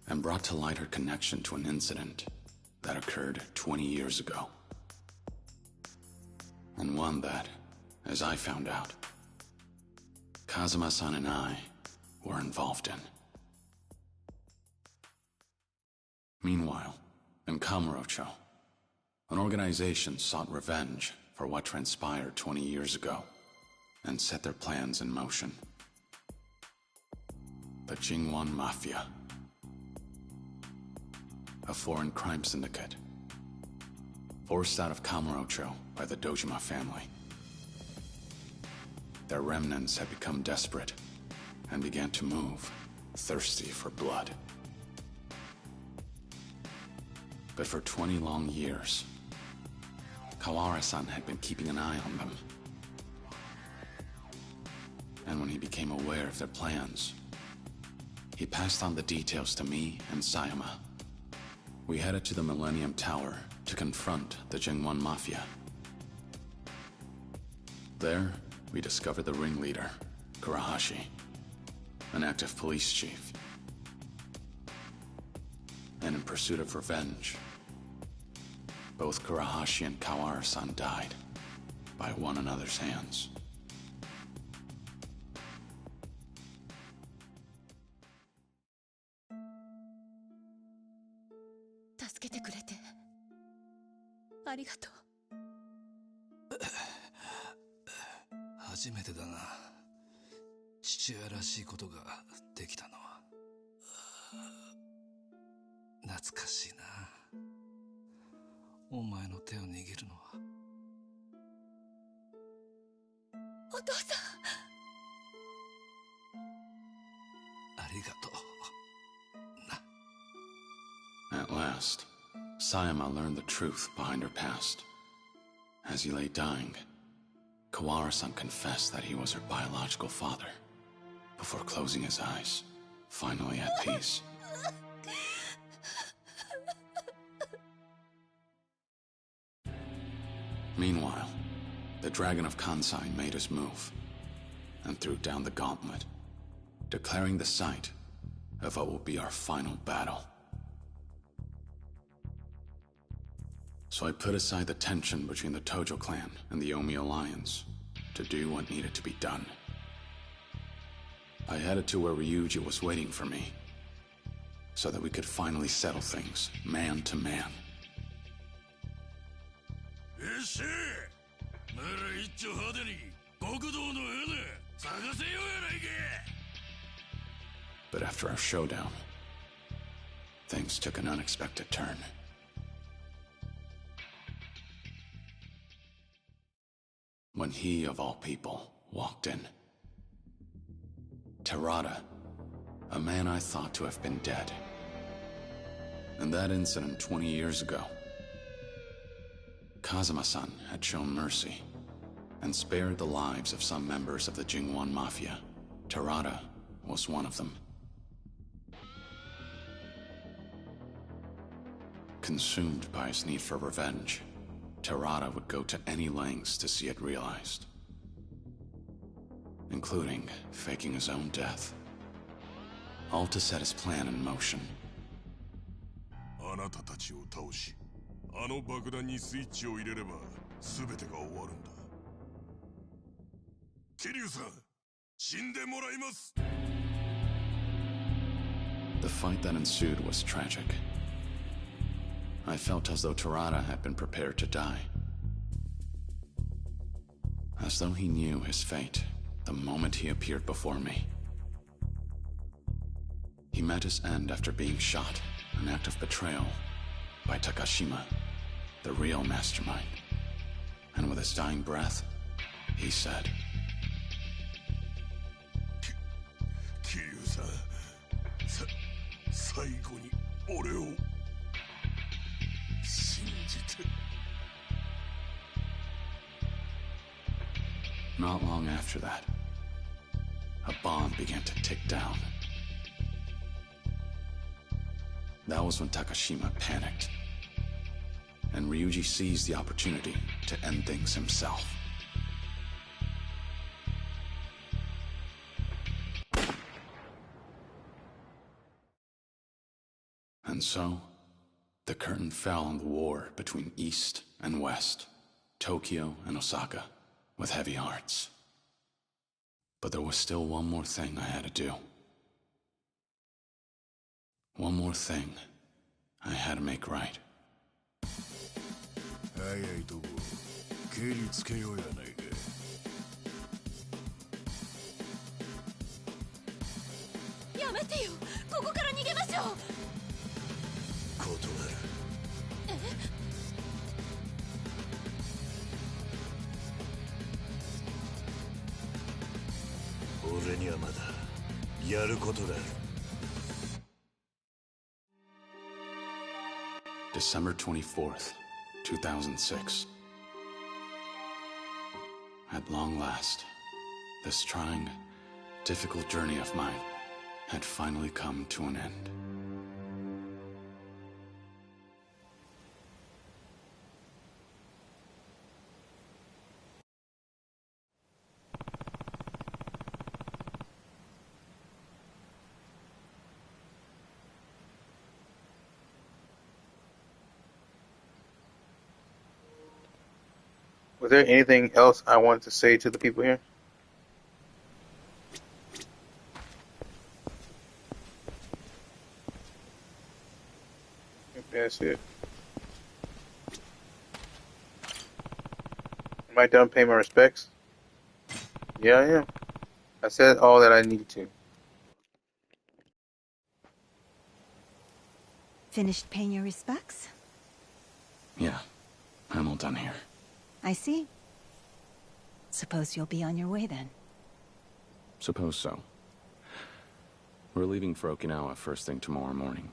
and brought to light her connection to an incident that occurred 20 years ago. And one that, as I found out, Kazuma-san and I were involved in. Meanwhile, in Kamurocho, an organization sought revenge for what transpired 20 years ago and set their plans in motion. The Jingwan Mafia, a foreign crime syndicate, forced out of Kamurocho by the Dojima family. Their remnants had become desperate and began to move, thirsty for blood. But for 20 long years, Kawara-san had been keeping an eye on them. And when he became aware of their plans, he passed on the details to me and Sayama. We headed to the Millennium Tower to confront the Jingwan Mafia. There, we discovered the ringleader, Kurahashi, an active police chief. And in pursuit of revenge, both Kurahashi and Kawara-san died by one another's hands. First time, 父親らしいことができたのは懐かしいな。お前の手を握るのは。お父さん。ありがとう。な。 At last, Sayama learned the truth behind her past. As he lay dying, Kawara-san confessed that he was her biological father, before closing his eyes, finally at peace. Meanwhile, the Dragon of Kansai made his move, and threw down the gauntlet, declaring the site of what will be our final battle. So I put aside the tension between the Tojo clan and the Omi alliance to do what needed to be done. I headed to where Ryuji was waiting for me, so that we could finally settle things, man to man. But after our showdown, things took an unexpected turn. When he, of all people, walked in. Terada, a man I thought to have been dead. In that incident 20 years ago, Kazuma-san had shown mercy and spared the lives of some members of the Jingwan Mafia Terada was one of them. Consumed by his need for revenge, Terada would go to any lengths to see it realized, including faking his own death, all to set his plan in motion. あなたたちを倒し、あの爆弾にスイッチを入れれば全てが終わるんだ。桐生さん、死んでもらいます。 The fight that ensued was tragic. I felt as though Terada had been prepared to die. As though he knew his fate the moment he appeared before me. He met his end after being shot, an act of betrayal, by Takashima, the real mastermind. And with his dying breath, he said, 桐生さん、最後に俺を信じて。 Not long after that, a bomb began to tick down. That was when Takashima panicked, and Ryuji seized the opportunity to end things himself. And so, the curtain fell on the war between East and West, Tokyo and Osaka, with heavy hearts. But there was still one more thing I had to do. One more thing I had to make right. 早いとこ蹴りつけようやないか。やめてよ、ここから逃げましょう。断る。俺にはまだやることがある。 December 24th, 2006. At long last, this trying, difficult journey of mine had finally come to an end. Was there anything else I want to say to the people here? I think that's it. Am I done paying my respects? Yeah, I am. I said all that I needed to. Finished paying your respects? Yeah, I'm all done here. I see. Suppose you'll be on your way then. Suppose so. We're leaving for Okinawa first thing tomorrow morning.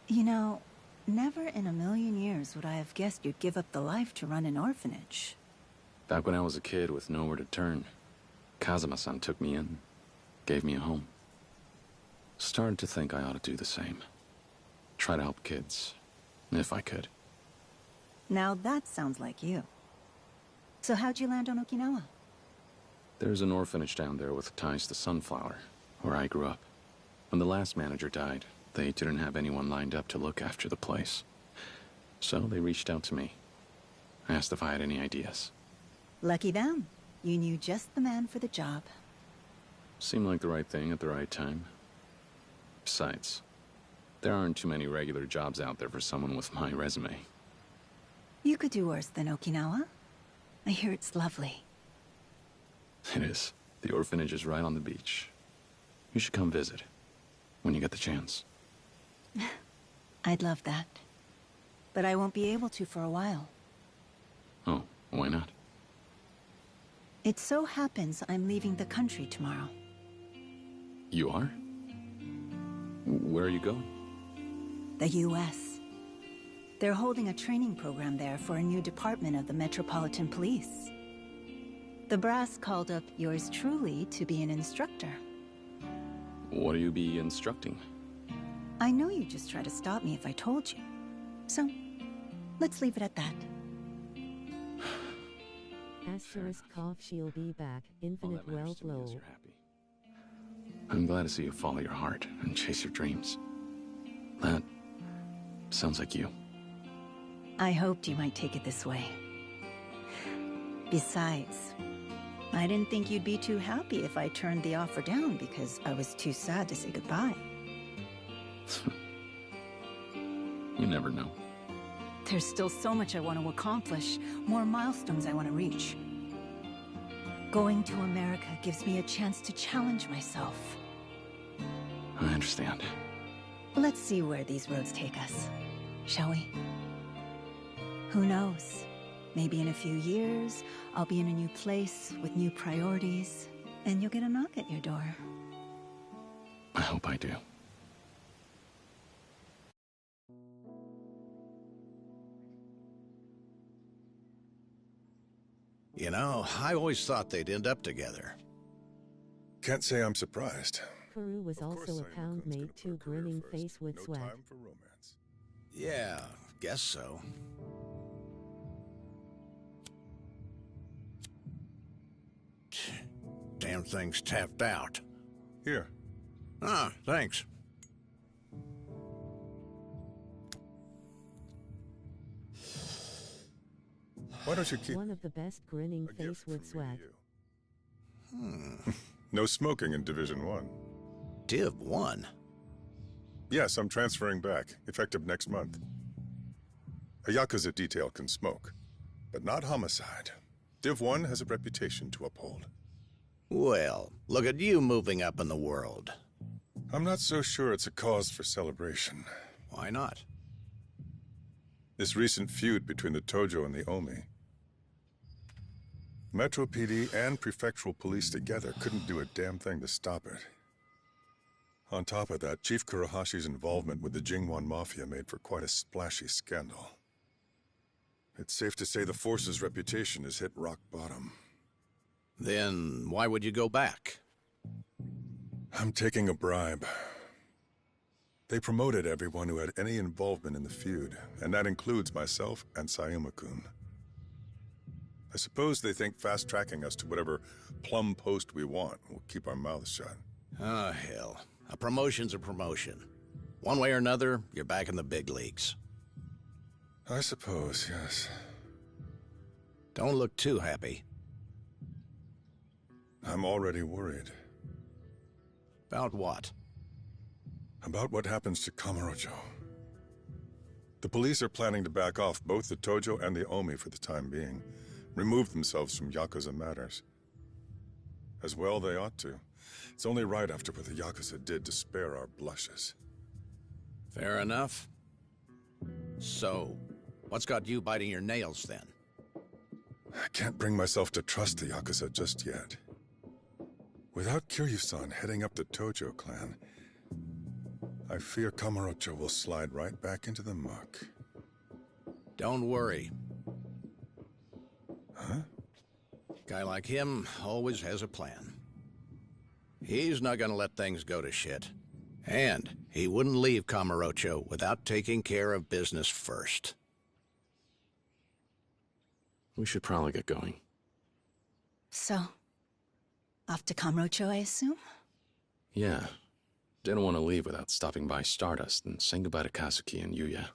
You know, never in a million years would I have guessed you'd give up the life to run an orphanage. Back when I was a kid with nowhere to turn, Kazuma-san took me in, gave me a home. Started to think I ought to do the same. Try to help kids, if I could. Now that sounds like you. So how'd you land on Okinawa? There's an orphanage down there with ties to Sunflower, where I grew up. When the last manager died, they didn't have anyone lined up to look after the place. So they reached out to me. Asked if I had any ideas. Lucky them. You knew just the man for the job. Seemed like the right thing at the right time. Besides, there aren't too many regular jobs out there for someone with my resume. You could do worse than Okinawa. I hear it's lovely. It is. The orphanage is right on the beach. You should come visit, when you get the chance. I'd love that. But I won't be able to for a while. Oh, why not? It so happens I'm leaving the country tomorrow. You are? Where are you going? The U.S. They're holding a training program there for a new department of the Metropolitan Police. The brass called up yours truly to be an instructor. What do you be instructing? I know you'd just try to stop me if I told you. So, let's leave it at that. Asterisk cough, she'll be back. Infinite wealth low. I'm glad to see you follow your heart and chase your dreams. That sounds like you. I hoped you might take it this way. Besides, I didn't think you'd be too happy if I turned the offer down because I was too sad to say goodbye. You never know. There's still so much I want to accomplish, more milestones I want to reach. Going to America gives me a chance to challenge myself. I understand. Let's see where these roads take us, shall we? Who knows? Maybe in a few years, I'll be in a new place with new priorities, and you'll get a knock at your door. I hope I do. You know, I always thought they'd end up together. Can't say I'm surprised. GOOOOO was also a pound mate too, grinning face with No swag. time for romance. Yeah, guess so. Damn thing's tapped out. Here. Ah, thanks. Why don't you keep... One of the best grinning face with swag. No smoking in Division 1. Div 1? Yes, I'm transferring back, effective next month. A YAKUZA detail can smoke, but not homicide. Div 1 has a reputation to uphold. Well, look at you moving up in the world. I'm not so sure it's a cause for celebration. Why not? This recent feud between the Tojo and the Omi. Metro PD and prefectural police together couldn't do a damn thing to stop it. On top of that, Chief Kurahashi's involvement with the Jingwan Mafia made for quite a splashy scandal. It's safe to say the force's reputation has hit rock bottom. Then why would you go back? I'm taking a bribe. They promoted everyone who had any involvement in the feud, and that includes myself and Sayuma-kun. I suppose they think fast-tracking us to whatever plum post we want will keep our mouths shut. Oh, hell. A promotion's a promotion. One way or another, you're back in the big leagues. I suppose, yes. Don't look too happy. I'm already worried. About what? About what happens to Kamurocho. The police are planning to back off both the Tojo and the Omi for the time being. Remove themselves from Yakuza matters. As well they ought to. It's only right after what the Yakuza did to spare our blushes. Fair enough. So, what's got you biting your nails then? I can't bring myself to trust the Yakuza just yet. Without Kiryu-san heading up the Tojo clan, I fear Kamurocho will slide right back into the muck. Don't worry. Huh? Guy like him always has a plan. He's not gonna let things go to shit. And he wouldn't leave Kamurocho without taking care of business first. We should probably get going. So, off to Kamurocho, I assume? Yeah. Didn't want to leave without stopping by Stardust and saying goodbye to Kazuki and Yuya.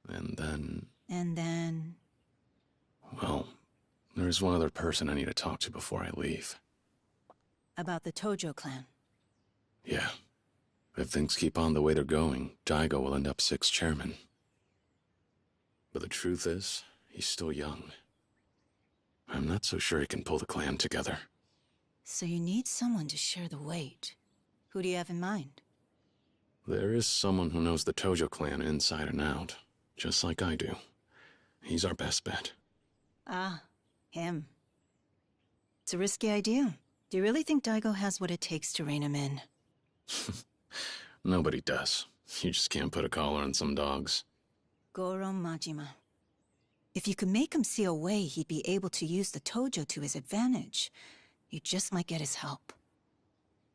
And then... And then... Well, there's one other person I need to talk to before I leave. About the Tojo clan. Yeah. If things keep on the way they're going, Daigo will end up 6th chairman. But the truth is, he's still young. I'm not so sure he can pull the clan together. So you need someone to share the weight. Who do you have in mind? There is someone who knows the Tojo clan inside and out, just like I do. He's our best bet. Ah, him. It's a risky idea. Do you really think Daigo has what it takes to rein him in? Nobody does. You just can't put a collar on some dogs. Goro Majima. If you could make him see a way he'd be able to use the Tojo to his advantage, you just might get his help.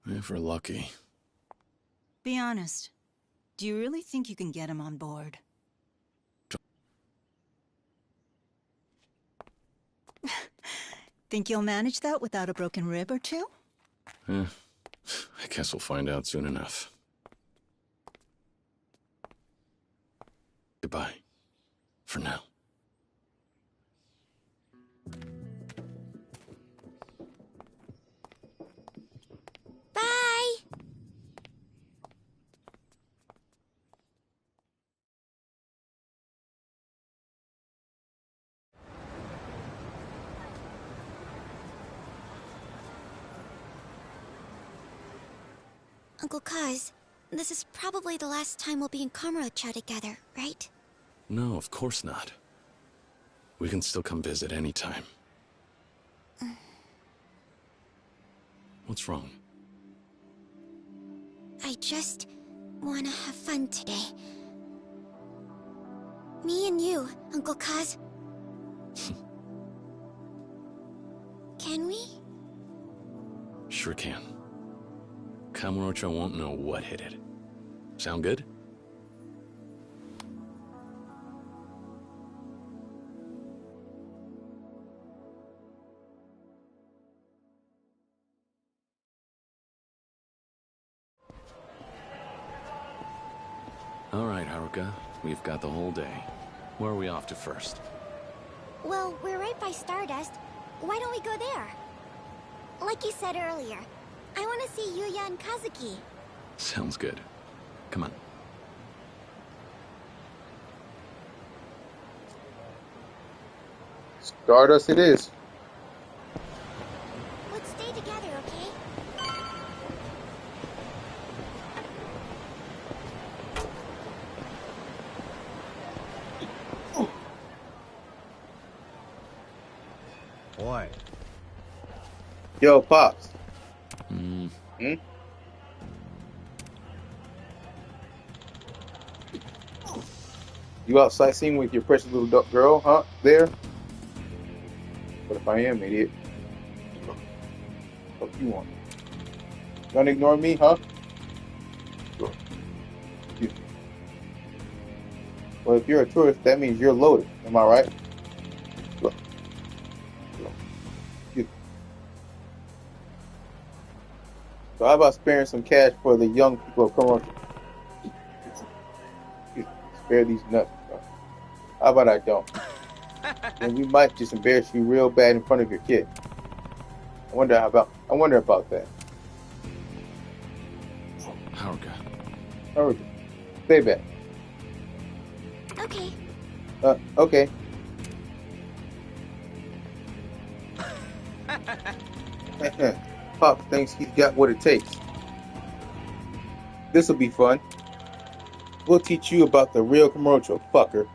If we're lucky. Be honest. Do you really think you can get him on board? Think you'll manage that without a broken rib or two? I guess we'll find out soon enough. Goodbye. For now. Bye! Uncle Kaz, this is probably the last time we'll be in Kamurocho together, right? No, of course not. We can still come visit anytime. What's wrong? I just wanna have fun today. Me and you, Uncle Kaz. Can we? Sure can. Kamurocho won't know what hit it. Sound good? All right, Haruka. We've got the whole day. Where are we off to first? Well, we're right by Stardust. Why don't we go there? Like you said earlier, I want to see Yuya and Kazuki. Sounds good. Come on. Stardust it is. Let's stay together, okay? What? Yo, Pops. You out sightseeing with your precious little girl, huh? There? What if I am, idiot? What you want? Gonna ignore me, huh? Well, if you're a tourist, that means you're loaded. Am I right? So how about sparing some cash for the young people of Kamurocho? Spare these nuts. How about I don't? And we might just embarrass you real bad in front of your kid. I wonder about that. Haruka. Stay back. Okay. Okay. Pop thinks he's got what it takes. This'll be fun. We'll teach you about the real Kamurocho, fucker.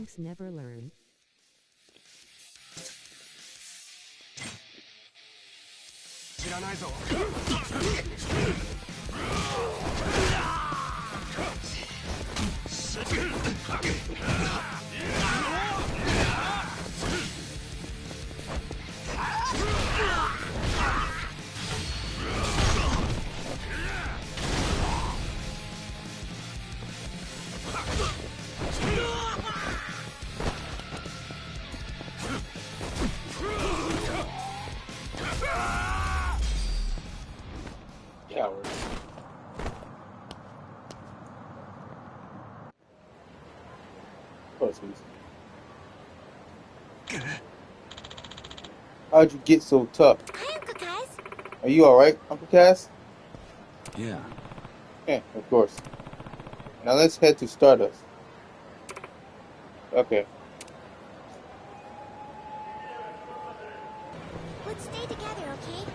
Punks never learn. Coward. Pussies. How'd you get so tough? Hi, Uncle Kaz. Are you alright, Uncle Cass? Yeah. Yeah, of course. Now let's head to Stardust. Okay. Let's stay together, okay?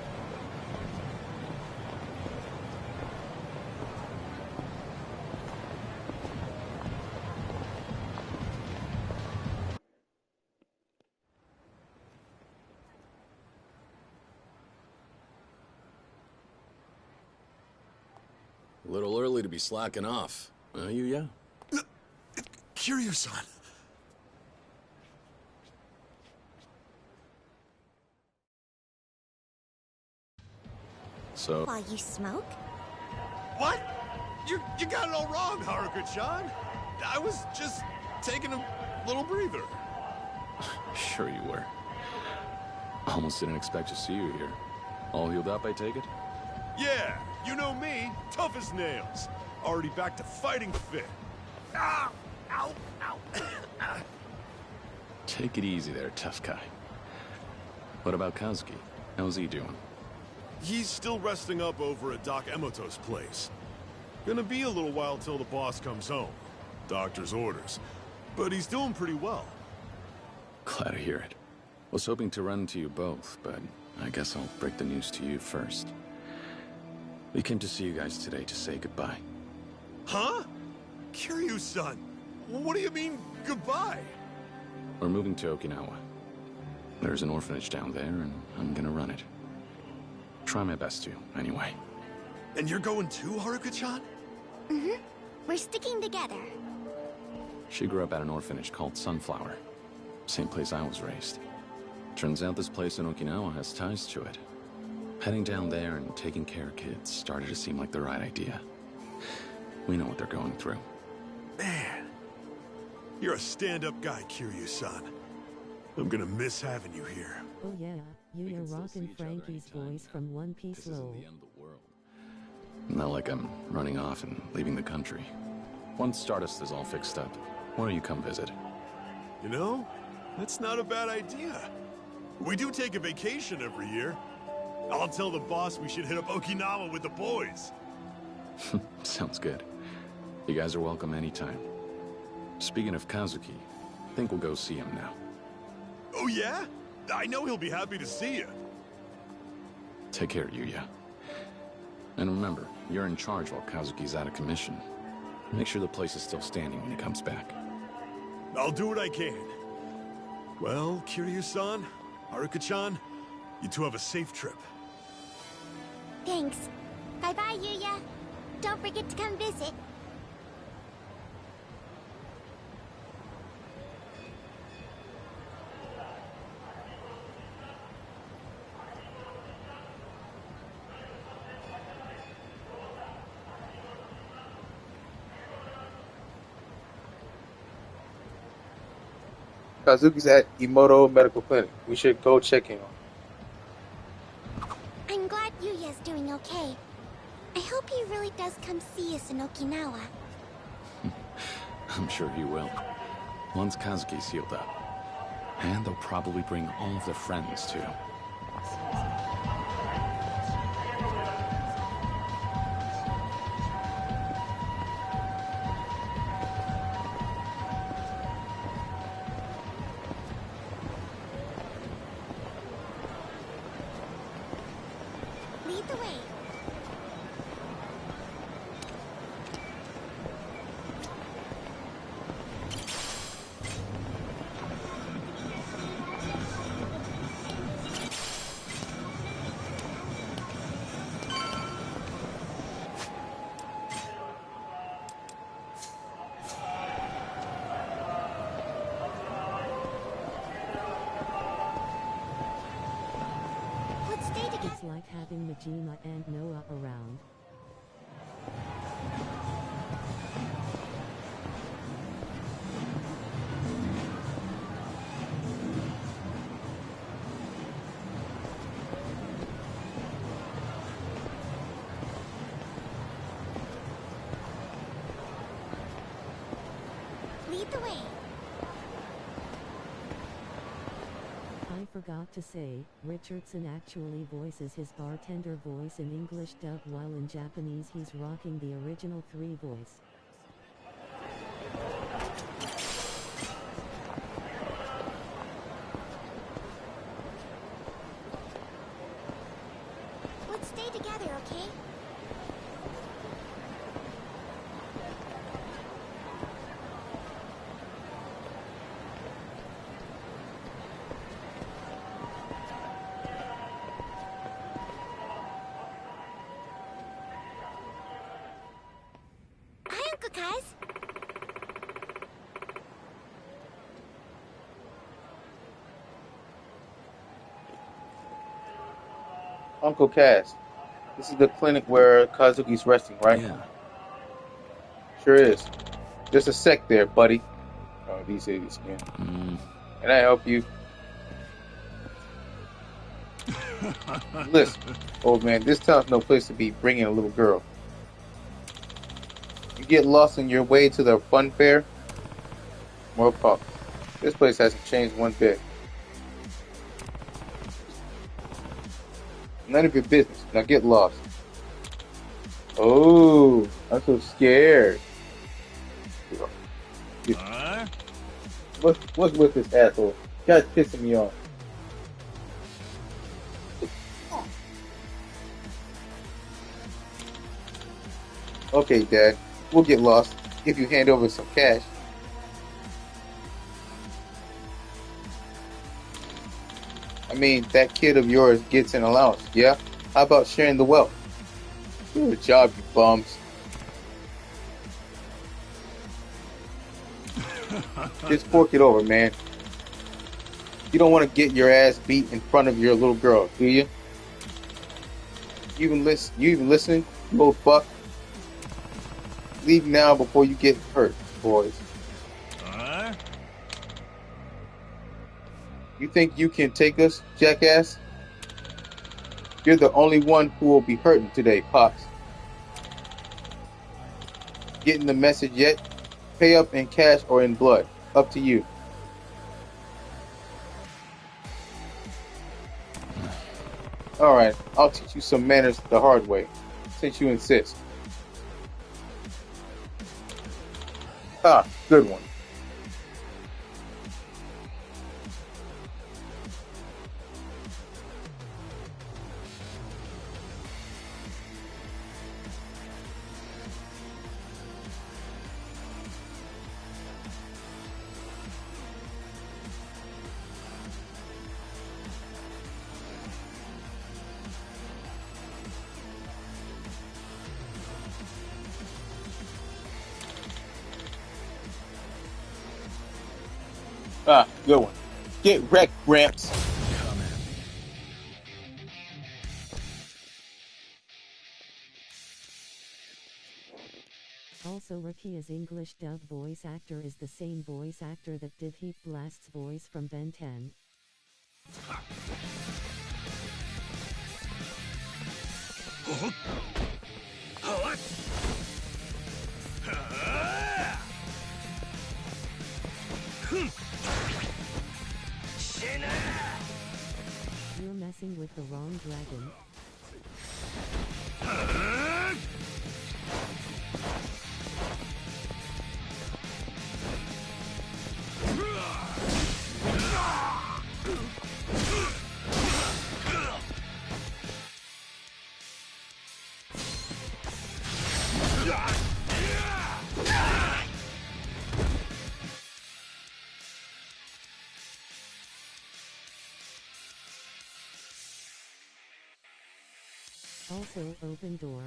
A little early to be slacking off. Yeah. Kiryu-san. So... While you smoke? What? You got it all wrong, Haruka-chan. I was just taking a little breather. Sure you were. Almost didn't expect to see you here. All healed up, I take it? Yeah, you know me, tough as nails. Already back to fighting fit. Ow! Ow! Ow! Take it easy there, tough guy. What about Kazuki? How's he doing? He's still resting up over at Doc Emoto's place. Gonna be a little while till the boss comes home. Doctor's orders. But he's doing pretty well. Glad to hear it. Was hoping to run to you both, but I guess I'll break the news to you first. We came to see you guys today to say goodbye. Huh? Kiryu-san, what do you mean, goodbye? We're moving to Okinawa. There's an orphanage down there, and I'm gonna run it. Try my best to, anyway. And you're going too, Haruka-chan? Mm-hmm. We're sticking together. She grew up at an orphanage called Sunflower. Same place I was raised. Turns out this place in Okinawa has ties to it. Heading down there and taking care of kids started to seem like the right idea. We know what they're going through. Man, you're a stand-up guy, Kiryu-san. I'm gonna miss having you here. Oh yeah, you're rockin' Frankie's voice from One Piece LOL. Not like I'm running off and leaving the country. Once Stardust is all fixed up, why don't you come visit? You know, that's not a bad idea. We do take a vacation every year. I'll tell the boss we should hit up Okinawa with the boys. Sounds good. You guys are welcome anytime. Speaking of Kazuki, I think we'll go see him now. Oh yeah? I know he'll be happy to see you. Take care, Yuya. And remember, you're in charge while Kazuki's out of commission. Make sure the place is still standing when he comes back. I'll do what I can. Well, Kiryu-san, Haruka-chan, you two have a safe trip. Thanks. Bye-bye, Yuya. Don't forget to come visit. Kazuki's at Emoto Medical Clinic. We should go check in on him. I'm glad Yuya's doing okay. I hope he really does come see us in Okinawa. I'm sure he will. Once Kazuki's healed up. And they'll probably bring all of their friends, too. Lead the way. having Majima and Noah around. Lead the way. I forgot to say, Richardson actually voices his bartender voice in English dub, while in Japanese he's rocking the original 3 voice. Let's stay together, okay? Hi, Uncle Kaz. Uncle Cass, this is the clinic where Kazuki's resting, right? Yeah. Sure is. Just a sec there, buddy. Oh, these idiots again. Can I help you? Listen, old man, this town's no place to be bringing a little girl. You get lost on your way to the fun fair? More problems. This place hasn't changed one bit. None of your business. Now get lost. Oh, I'm so scared. What's with this asshole? Guy's pissing me off. Okay, Dad. We'll get lost if you hand over some cash. I mean, that kid of yours gets an allowance, yeah? How about sharing the wealth? Good job, you bums. Just fork it over, man. You don't want to get your ass beat in front of your little girl, do you? You even listening, you old fuck? Leave now before you get hurt, boys. You think you can take us, jackass? You're the only one who will be hurting today, Pops. Getting the message yet? Pay up in cash or in blood. Up to you. Alright, I'll teach you some manners the hard way, since you insist. Ah, good one. Ah, good one. Get wrecked, Gramps. Also, Rakia's English dub voice actor is the same voice actor that did Heat Blast's voice from Ben 10. You're messing with the wrong dragon. Also, open door.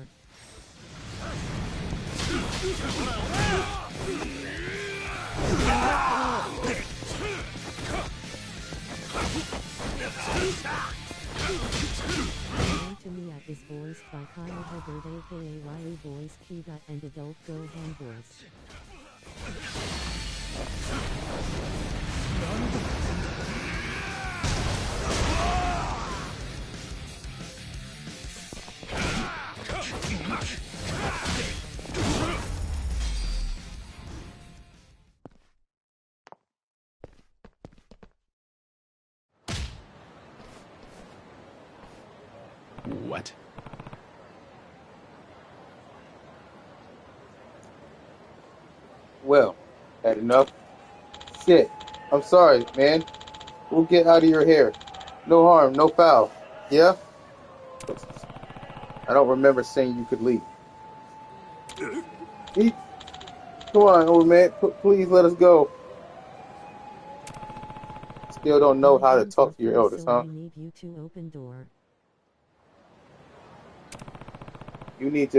Come to me is voiced by Kyle Hubbard aka Riley voice Kiga and adult Gohan voice. What? Well, had enough? Shit. I'm sorry, man. We'll get out of your hair. No harm, no foul. Yeah? I don't remember saying you could leave. Come on, old man. Please let us go. Still don't know how to talk to your elders, huh? I need you to open door. You need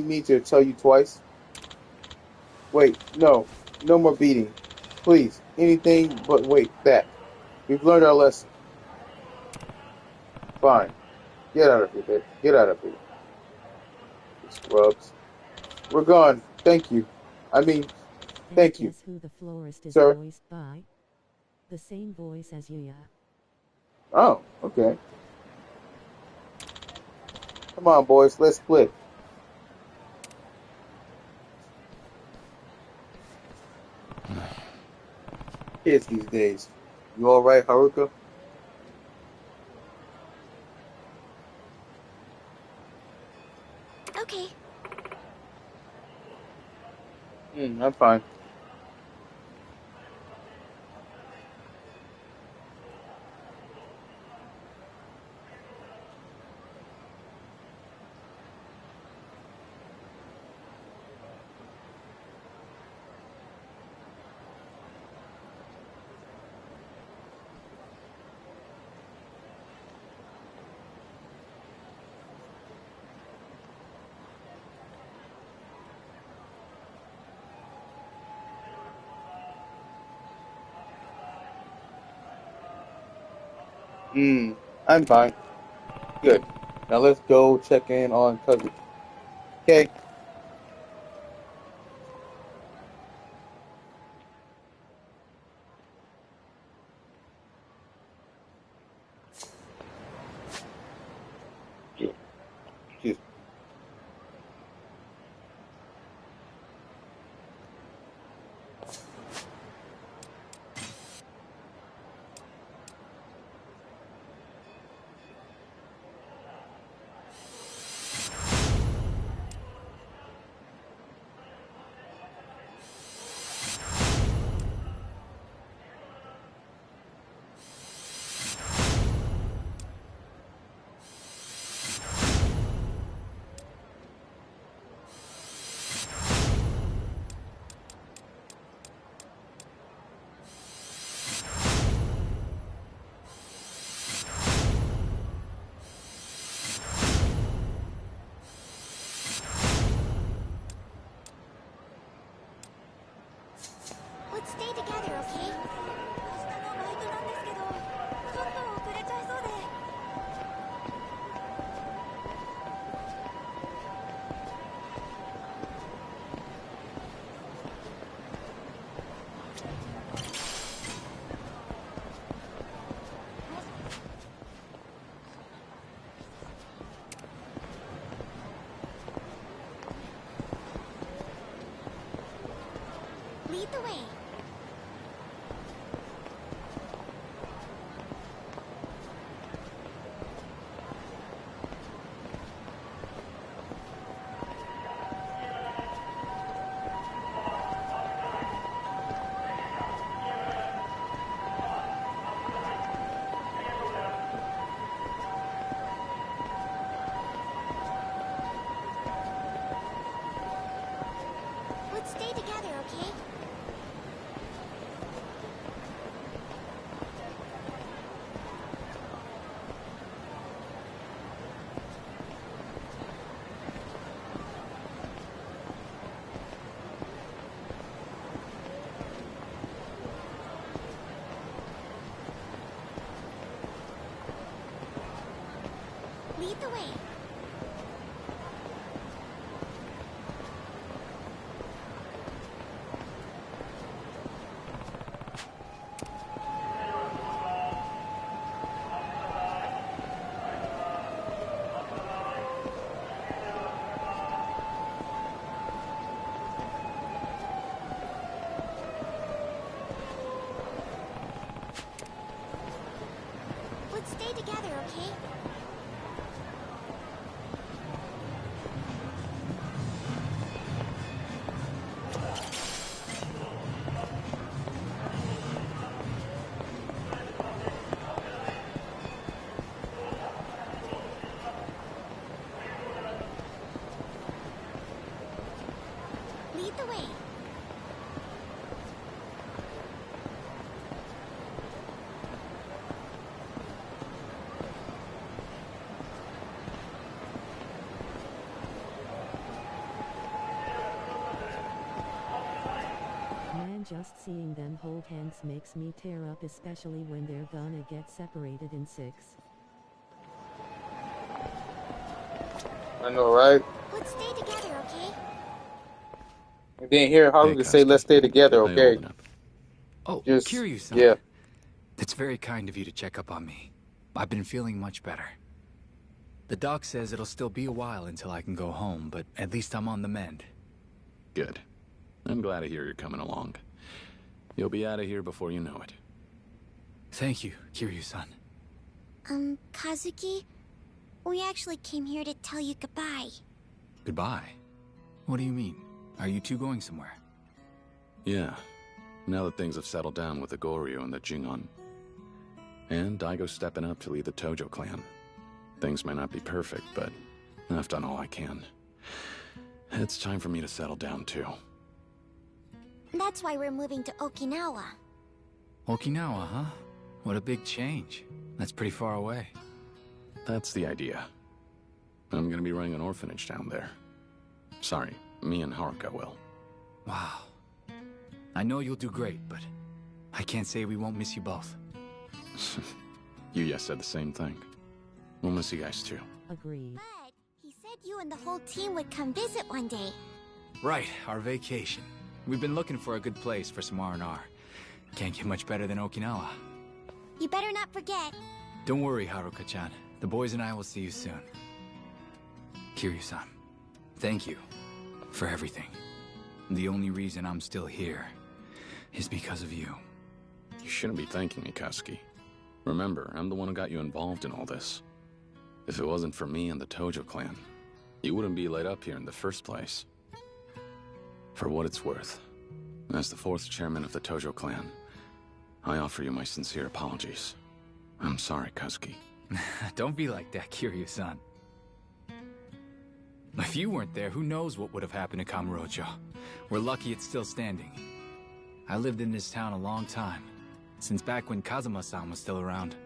me to tell you twice? Wait, no. No more beating. Please, anything but wait, that. We've learned our lesson. Fine. Get out of here, babe. Get out of here. Scrubs. We're gone. Thank you. I mean, thank you. Guess who the florist is Sir? voiced by? The same voice as Yuya. Oh, okay. Come on, boys. Let's split. Kids these days. You alright, Haruka? Okay. I'm fine. I'm fine. Good. Now let's go check in on cousin. Okay. Excuse me. Let's stay together, okay? 明日のバイトなんですけど、ちょっと遅れちゃいそうで。Lead the way. Let's stay together, okay? Lead the way. Lead the way. Man, just seeing them hold hands makes me tear up, especially when they're gonna get separated in 6. I know, right? Let's stay together, okay? And then hear Haruka say, "Let's stay together, okay?" Oh, Just, Kiryu-san. yeah. It's very kind of you to check up on me. I've been feeling much better. The doc says it'll still be a while until I can go home, but at least I'm on the mend. Good. I'm glad to hear you're coming along. You'll be out of here before you know it. Thank you, Kiryu-san. Kazuki, we actually came here to tell you goodbye. Goodbye? What do you mean? Are you two going somewhere? Yeah. Now that things have settled down with the Goryeo and the Jingon. And Daigo's stepping up to lead the Tojo clan. Things may not be perfect, but I've done all I can. It's time for me to settle down, too. That's why we're moving to Okinawa. Okinawa, huh? What a big change. That's pretty far away. That's the idea. I'm gonna be running an orphanage down there. Sorry, me and Haruka will. Wow. I know you'll do great, but I can't say we won't miss you both. Yuya said the same thing. We'll miss you guys too. Agreed. But he said you and the whole team would come visit one day. Right, our vacation. We've been looking for a good place for some R&R. Can't get much better than Okinawa. You better not forget. Don't worry, Haruka-chan. The boys and I will see you soon. Kiryu-san, thank you for everything. The only reason I'm still here is because of you. You shouldn't be thanking me, Kazuki. Remember, I'm the one who got you involved in all this. If it wasn't for me and the Tojo clan, you wouldn't be laid up here in the first place. For what it's worth, as the 4th chairman of the Tojo clan, I offer you my sincere apologies. I'm sorry, Kazuki. Don't be like that, Kiryu-san. If you weren't there, who knows what would have happened to Kamurocho. We're lucky it's still standing. I lived in this town a long time, since back when Kazuma-san was still around.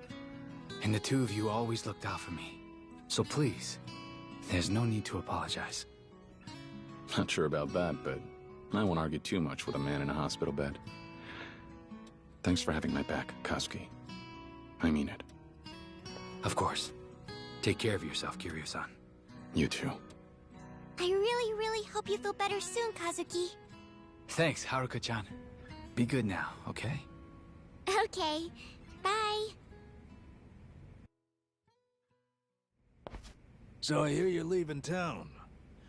And the two of you always looked out for me. So please, there's no need to apologize. Not sure about that, but I won't argue too much with a man in a hospital bed. Thanks for having my back, Kazuki. I mean it. Of course. Take care of yourself, Kiryu-san. You too. I really, really hope you feel better soon, Kazuki. Thanks, Haruka-chan. Be good now, okay? Okay. Bye. So I hear you're leaving town.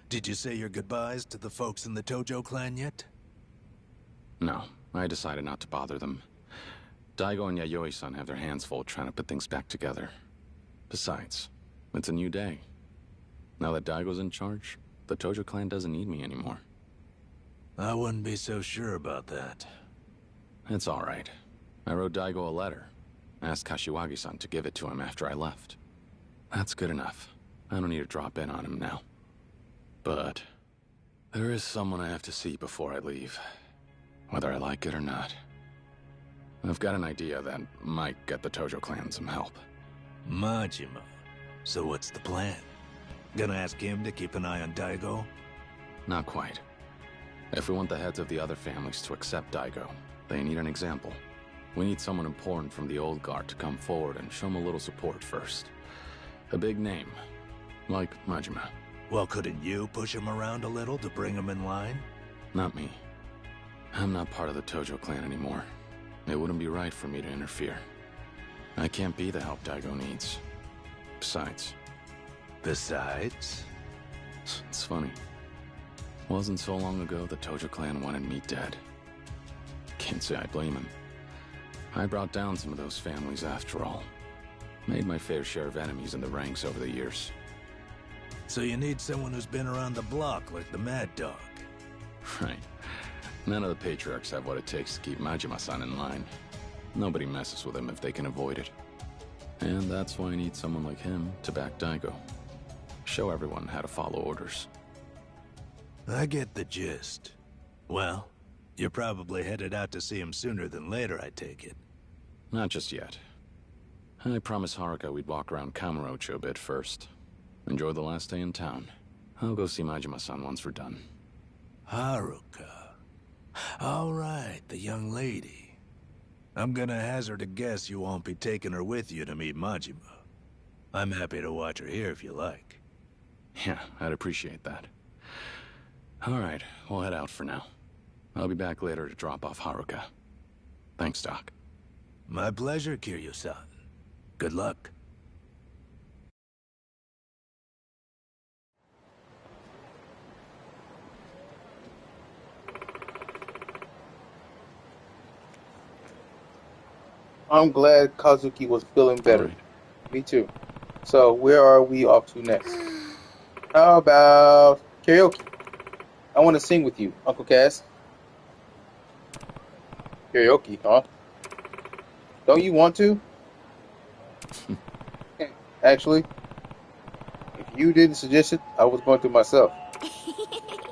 Did you say your goodbyes to the folks in the Tojo clan yet? No, I decided not to bother them. Daigo and Yayoi-san have their hands full trying to put things back together. Besides, it's a new day. Now that Daigo's in charge, the Tojo clan doesn't need me anymore. I wouldn't be so sure about that. It's all right. I wrote Daigo a letter. Asked Kashiwagi-san to give it to him after I left. That's good enough. I don't need to drop in on him now. But there is someone I have to see before I leave, whether I like it or not. I've got an idea that might get the Tojo clan some help. Majima. So what's the plan? Gonna ask him to keep an eye on Daigo? Not quite. If we want the heads of the other families to accept Daigo, they need an example. We need someone important from the old guard to come forward and show them a little support first. A big name, like Majima. Well, couldn't you push him around a little to bring him in line? Not me. I'm not part of the Tojo clan anymore. It wouldn't be right for me to interfere. I can't be the help Daigo needs. Besides? It's funny. Wasn't so long ago the Tojo clan wanted me dead. Can't say I blame him. I brought down some of those families after all. Made my fair share of enemies in the ranks over the years. So you need someone who's been around the block like the Mad Dog. Right. None of the patriarchs have what it takes to keep Majima-san in line. Nobody messes with him if they can avoid it. And that's why I need someone like him to back Daigo. Show everyone how to follow orders. I get the gist. Well, you're probably headed out to see him sooner than later, I take it. Not just yet. I promised Haruka we'd walk around Kamurocho a bit first. Enjoy the last day in town. I'll go see Majima-san once we're done. Haruka. All right, the young lady. I'm gonna hazard a guess you won't be taking her with you to meet Majima. I'm happy to watch her here if you like. Yeah, I'd appreciate that. All right, we'll head out for now. I'll be back later to drop off Haruka. Thanks, Doc. My pleasure, Kiryu-san. Good luck. I'm glad Kazuki was feeling better. Right. Me too. So where are we off to next? How about karaoke? I want to sing with you, Uncle Cass. Karaoke, huh? Don't you want to? Actually, if you didn't suggest it, I was going to myself.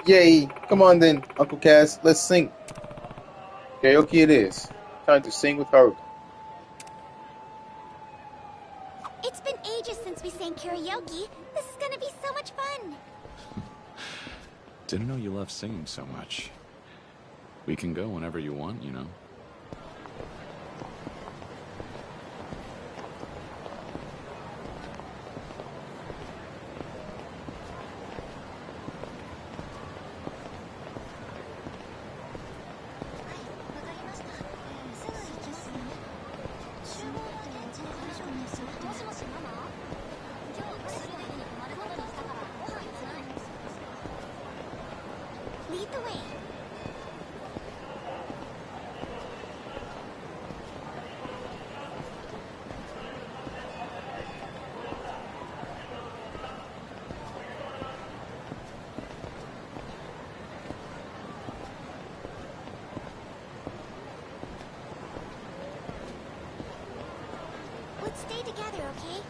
Yay! Come on then, Uncle Cass, let's sing. Karaoke it is. Time to sing with Haruka. It's been ages since we sang karaoke. This is gonna be so much fun. Didn't know you loved singing so much. We can go whenever you want, you know. Lead the way. Let's stay together, okay?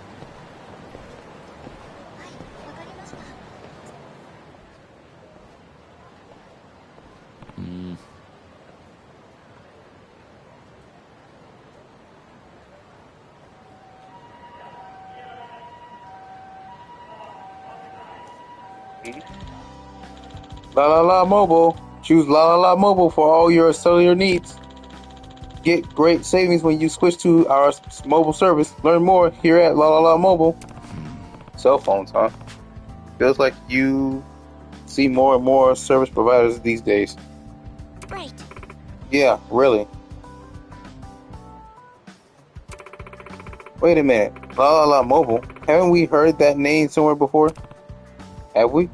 La La La Mobile. Choose La La La Mobile for all your cellular needs. Get great savings when you switch to our mobile service. Learn more here at La La La Mobile. Cell phones, huh? Feels like you see more and more service providers these days. Right. Yeah, really. Wait a minute. La La La Mobile. Haven't we heard that name somewhere before? Have we?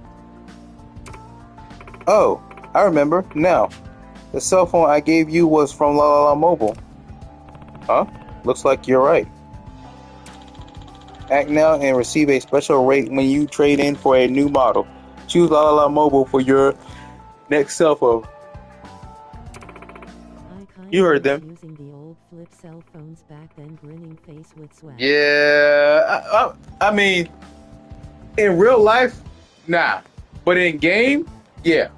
Oh, I remember. Now. The cell phone I gave you was from La La La Mobile. Huh? Looks like you're right. Act now and receive a special rate when you trade in for a new model. Choose La La La Mobile for your next cell phone. You heard them. Using the old flip cell phones back then, grinning face with sweat. Yeah, I mean, in real life, nah. But in game, yeah.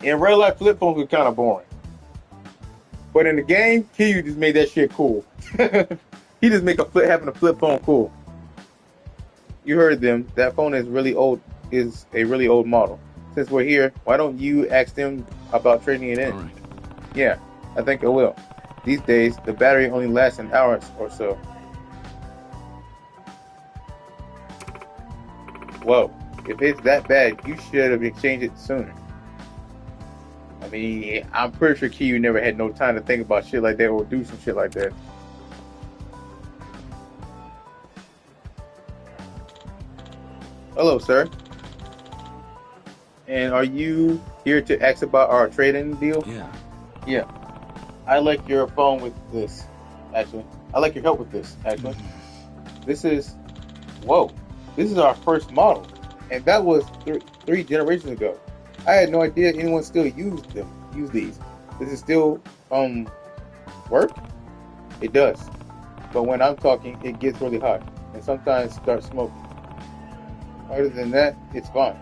In real life, flip phones were kind of boring. But in the game, Kiryu just made that shit cool. He just make having a flip phone cool. You heard them. That phone is really old. Is a really old model. Since we're here, why don't you ask them about trading it in? All right. Yeah, I think I will. These days, the battery only lasts an hour or so. Whoa, if it's that bad, you should have exchanged it sooner. I mean, I'm pretty sure Kiryu never had no time to think about shit like that or do some shit like that. Hello, sir. And are you here to ask about our trade-in deal? Yeah. Yeah. I like your phone with this, actually. I like your help with this, actually. This is... Whoa. This is our first model. And that was three generations ago. I had no idea anyone still use these. Does it still work? It does. But when I'm talking, it gets really hot. And sometimes starts smoking. Other than that, it's fine.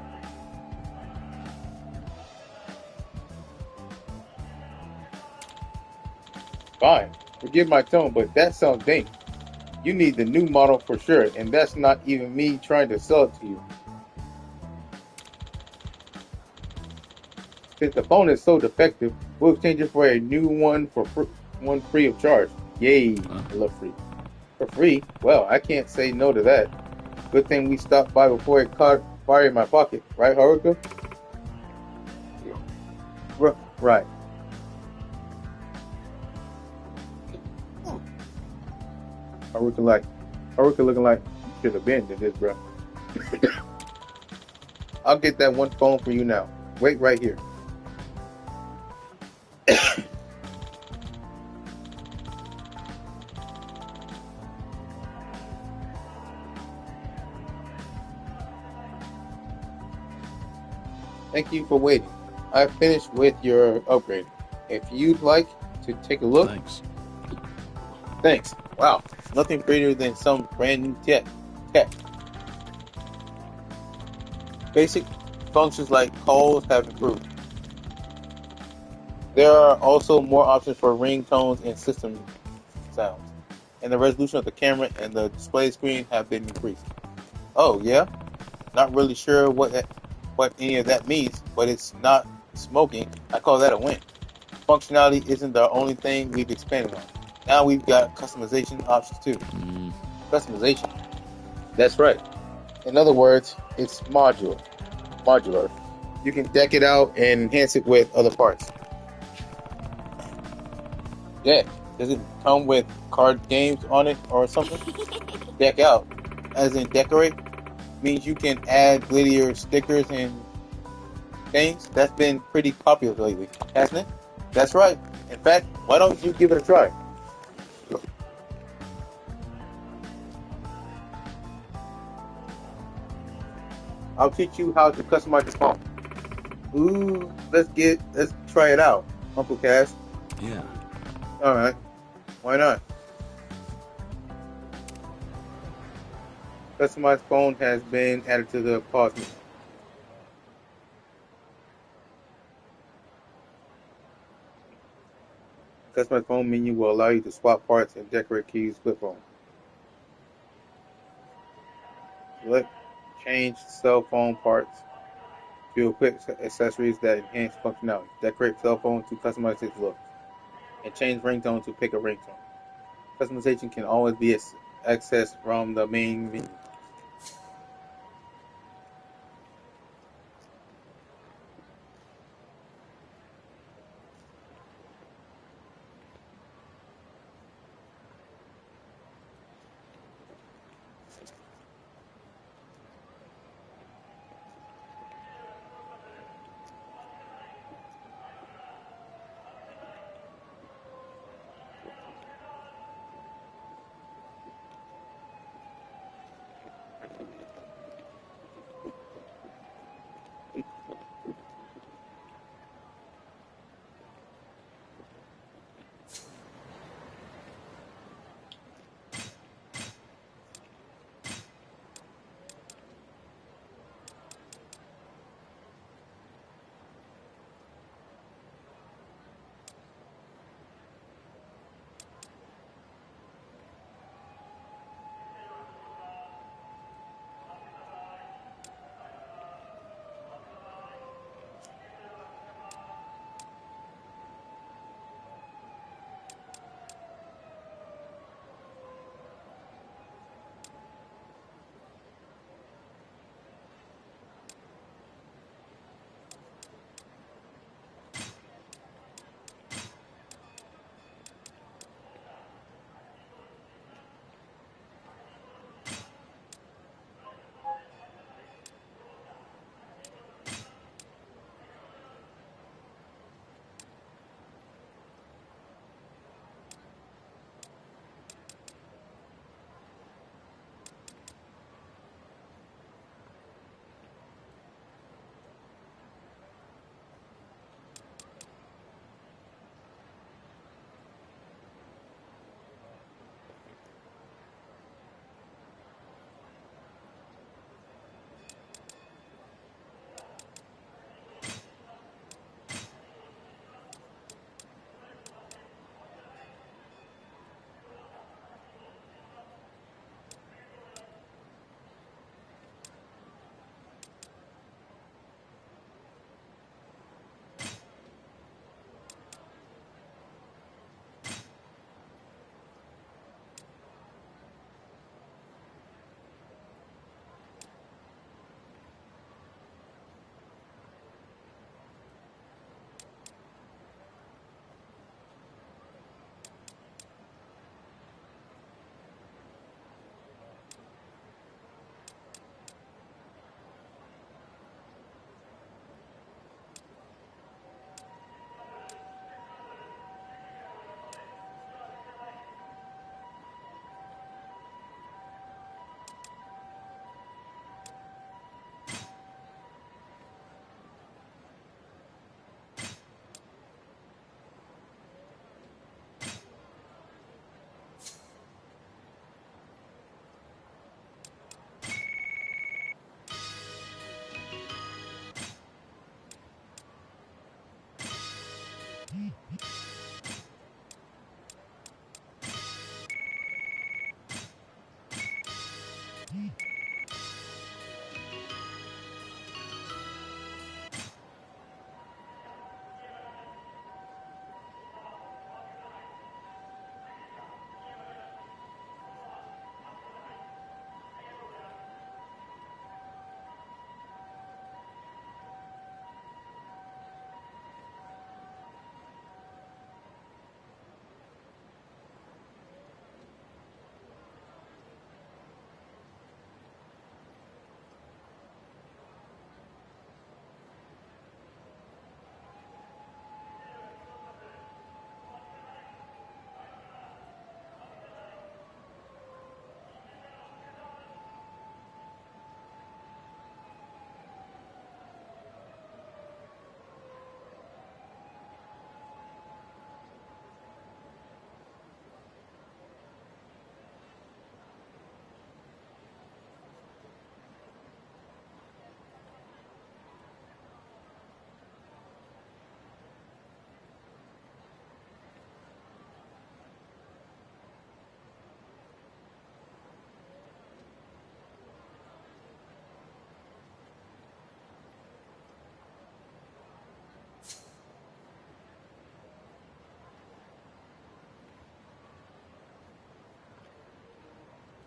Fine, forgive my tone, but that sounds dangerous. You need the new model for sure, and that's not even me trying to sell it to you. Since the phone is so defective, we'll exchange it for a new one for one free of charge. Yay, I love free. For free? Well, I can't say no to that. Good thing we stopped by before it caught fire in my pocket, right, Haruka? Right. Haruka looking like you should have been to this, bro. I'll get that one phone for you now. Wait right here. Thank you for waiting. I finished with your upgrade. If you'd like to take a look. Thanks. Wow. Nothing greater than some brand new tech. Basic functions like calls have improved. There are also more options for ringtones and system sounds. And the resolution of the camera and the display screen have been increased. Oh, yeah? Not really sure what any of that means, but it's not smoking. I call that a win. Functionality isn't the only thing we've expanded on. Now we've got customization options too. Customization. That's right. In other words, it's modular. You can deck it out and enhance it with other parts. Yeah. Does it come with card games on it or something? Deck out, as in decorate, means you can add glittier stickers and things. That's been pretty popular lately, hasn't it? That's right. In fact, why don't you give it a try? I'll teach you how to customize your phone. Ooh, let's try it out, Uncle Cass. Yeah. Alright. Why not? Customized phone has been added to the pause menu. Customized phone menu will allow you to swap parts and decorate keys flip phone. Select change cell phone parts to equip accessories that enhance functionality. Decorate cell phone to customize its look. And change ringtone to pick a ringtone. Customization can always be accessed from the main menu.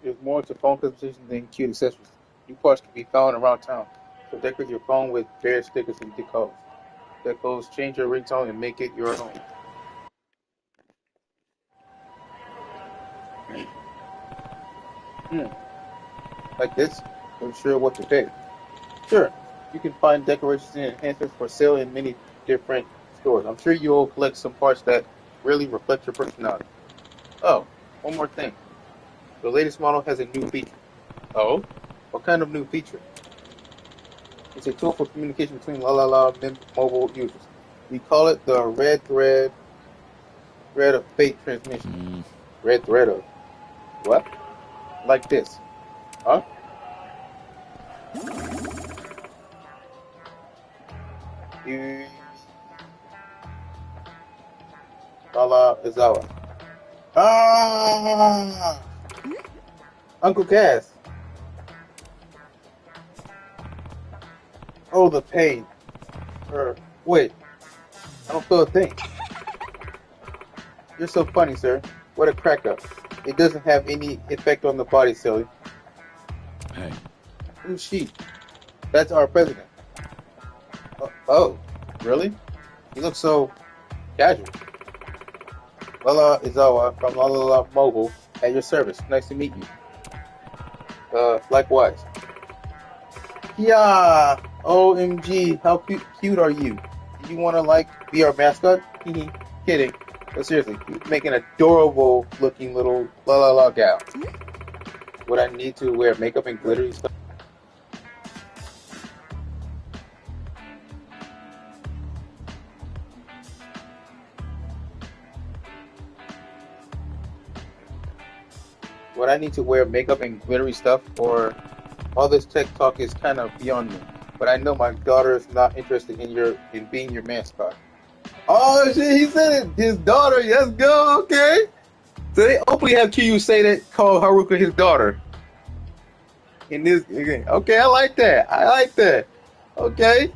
There's more to phone customization than cute accessories. New parts can be found around town. So decorate your phone with various stickers and decals. Decals change your ringtone and make it your own. Like this? I'm sure what to pay. Sure, you can find decorations and enhancements for sale in many different stores. I'm sure you'll collect some parts that really reflect your personality. Oh, one more thing. The latest model has a new feature. Oh? What kind of new feature? It's a tool for communication between La La La mobile users. We call it the thread of fate transmission. Red thread of what? Like this. Huh? You Lala Izawa. Ah! Uncle Cass. Oh, the pain. Wait, I don't feel a thing. You're so funny, sir. What a crack up. It doesn't have any effect on the body, silly. Hey. Who's she? That's our president. Oh, really? You look so casual. Lala Izawa from La La La Mobile at your service. Nice to meet you. Likewise. Yeah. OMG, how cute are you? Do you want to be our mascot? Kidding. But seriously, you make an adorable looking little La La La gal. Would I need to wear makeup and glittery stuff? Would I need to wear makeup and glittery stuff, or all this tech talk is kind of beyond me? But I know my daughter is not interested in being your mascot. Oh shit, he said it. His daughter. Let's go. Okay. So they openly have Kiryu say that, call Haruka his daughter. In this game. Okay, I like that. Okay.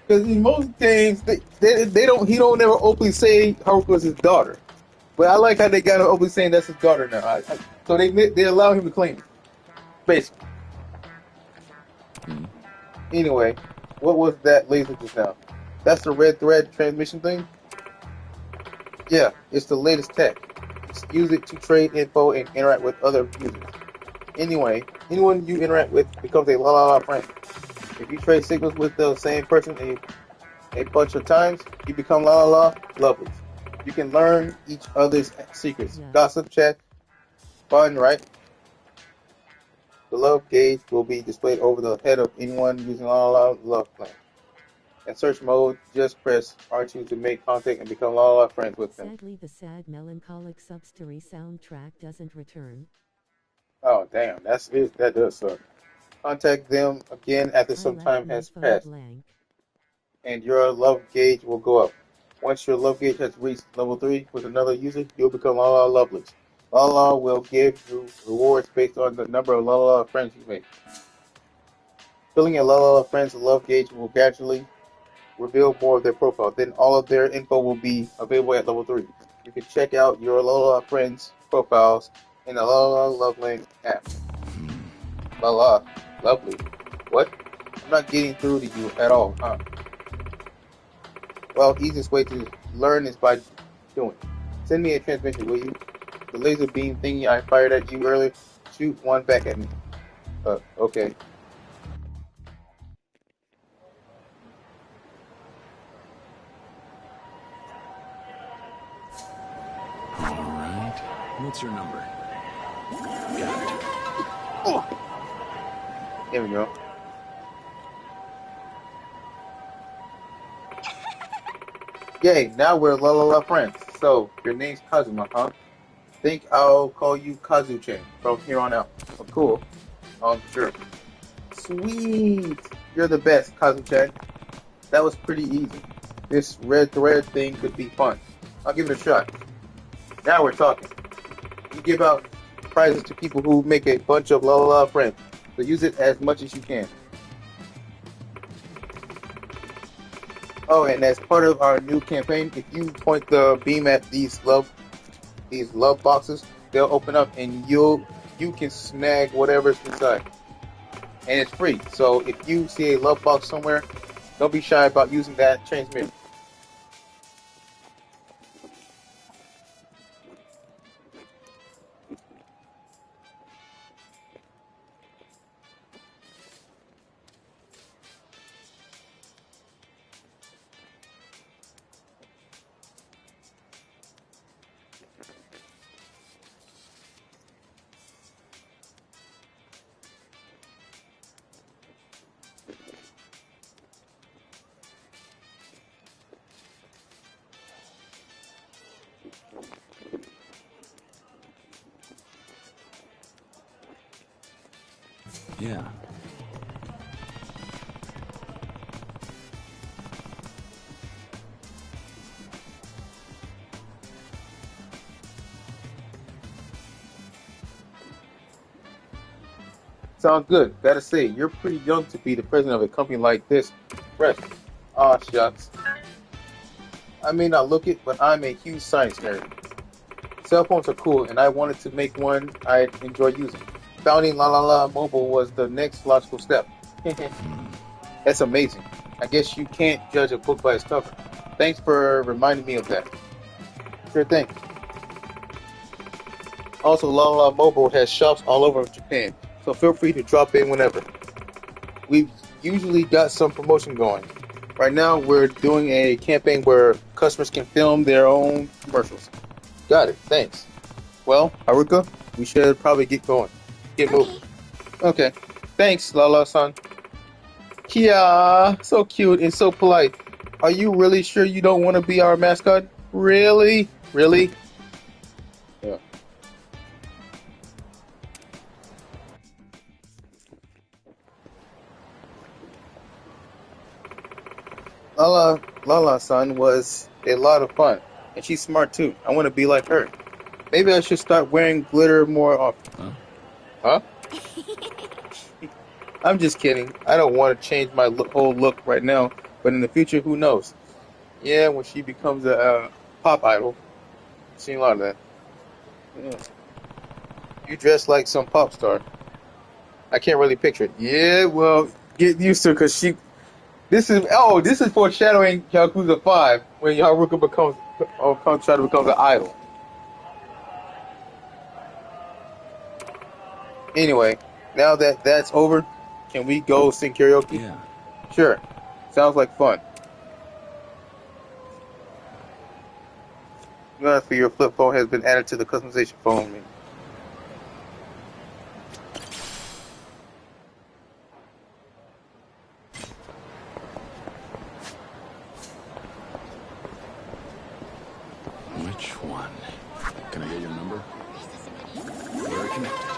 Because in most games, they don't. He don't ever openly say Haruka's his daughter. But I like how they got him openly saying that's his daughter now. So they allow him to claim it, basically. Anyway, what was that laser just now? That's the red thread transmission thing? Yeah, it's the latest tech. Use it to trade info and interact with other users. Anyway, anyone you interact with becomes a La La La friend. If you trade signals with the same person a bunch of times, you become La La La lovers. You can learn each other's secrets. Gossip, chat, fun, right? The love gauge will be displayed over the head of anyone using La La La love plan. In search mode, just press R2 to make contact and become La La La friends with them. Sadly, the sad melancholic sub-story soundtrack doesn't return. Oh damn, that does suck. Contact them again after some time has passed, and your love gauge will go up. Once your love gauge has reached level 3 with another user, you'll become Lala Loveless. Lala will give you rewards based on the number of Lala friends you make. Filling a Lala friend's love gauge will gradually reveal more of their profile. Then all of their info will be available at level 3. You can check out your Lala friends' profiles in the Lala Loveland app. Lala, lovely. What? I'm not getting through to you at all, huh? Well, easiest way to learn is by doing. Send me a transmission, will you? The laser beam thingy I fired at you earlier, shoot one back at me. Okay. Alright. What's your number? Got it. Oh. There we go. Yay, now we're la la la friends. So, your name's Kazuma, huh? Think I'll call you Kazu-chan from here on out. Oh, cool. Sure. Sweet! You're the best, Kazu-chan. That was pretty easy. This red thread thing could be fun. I'll give it a shot. Now we're talking. You give out prizes to people who make a bunch of la la la friends. So use it as much as you can. Oh, and as part of our new campaign, if you point the beam at these love boxes, they'll open up and you can snag whatever's inside. And it's free. So if you see a love box somewhere, don't be shy about using that transmitter. Yeah. Sounds good. Gotta say, you're pretty young to be the president of a company like this. Fresh. Aw, shucks. I may not look it, but I'm a huge science nerd. Cell phones are cool, and I wanted to make one I'd enjoy using. Founding La La La Mobile was the next logical step. That's amazing. I guess you can't judge a book by its cover. Thanks for reminding me of that. Sure thing. Also, La La Mobile has shops all over Japan, so feel free to drop in whenever. We've usually got some promotion going. Right now, we're doing a campaign where customers can film their own commercials. Got it, thanks. Well, Haruka, we should probably get going. Get moving. Okay. Thanks, Lala-san. Kia, so cute and so polite. Are you really sure you don't want to be our mascot? Really? Really? Yeah. Lala-san was a lot of fun, and she's smart too. I want to be like her. Maybe I should start wearing glitter more often. Huh? I'm just kidding. I don't want to change my whole look right now, but in the future, who knows? Yeah, when she becomes a pop idol. I've seen a lot of that. Yeah. You dress like some pop star. I can't really picture it. Yeah, well, get used to it because she. This is foreshadowing Yakuza 5 when Haruka comes try to become an idol. Anyway, now that that's over, can we go sing karaoke? Yeah. Sure. Sounds like fun. Honestly, your flip phone has been added to the customization phone menu. Which one? Can I get your number? We're connected.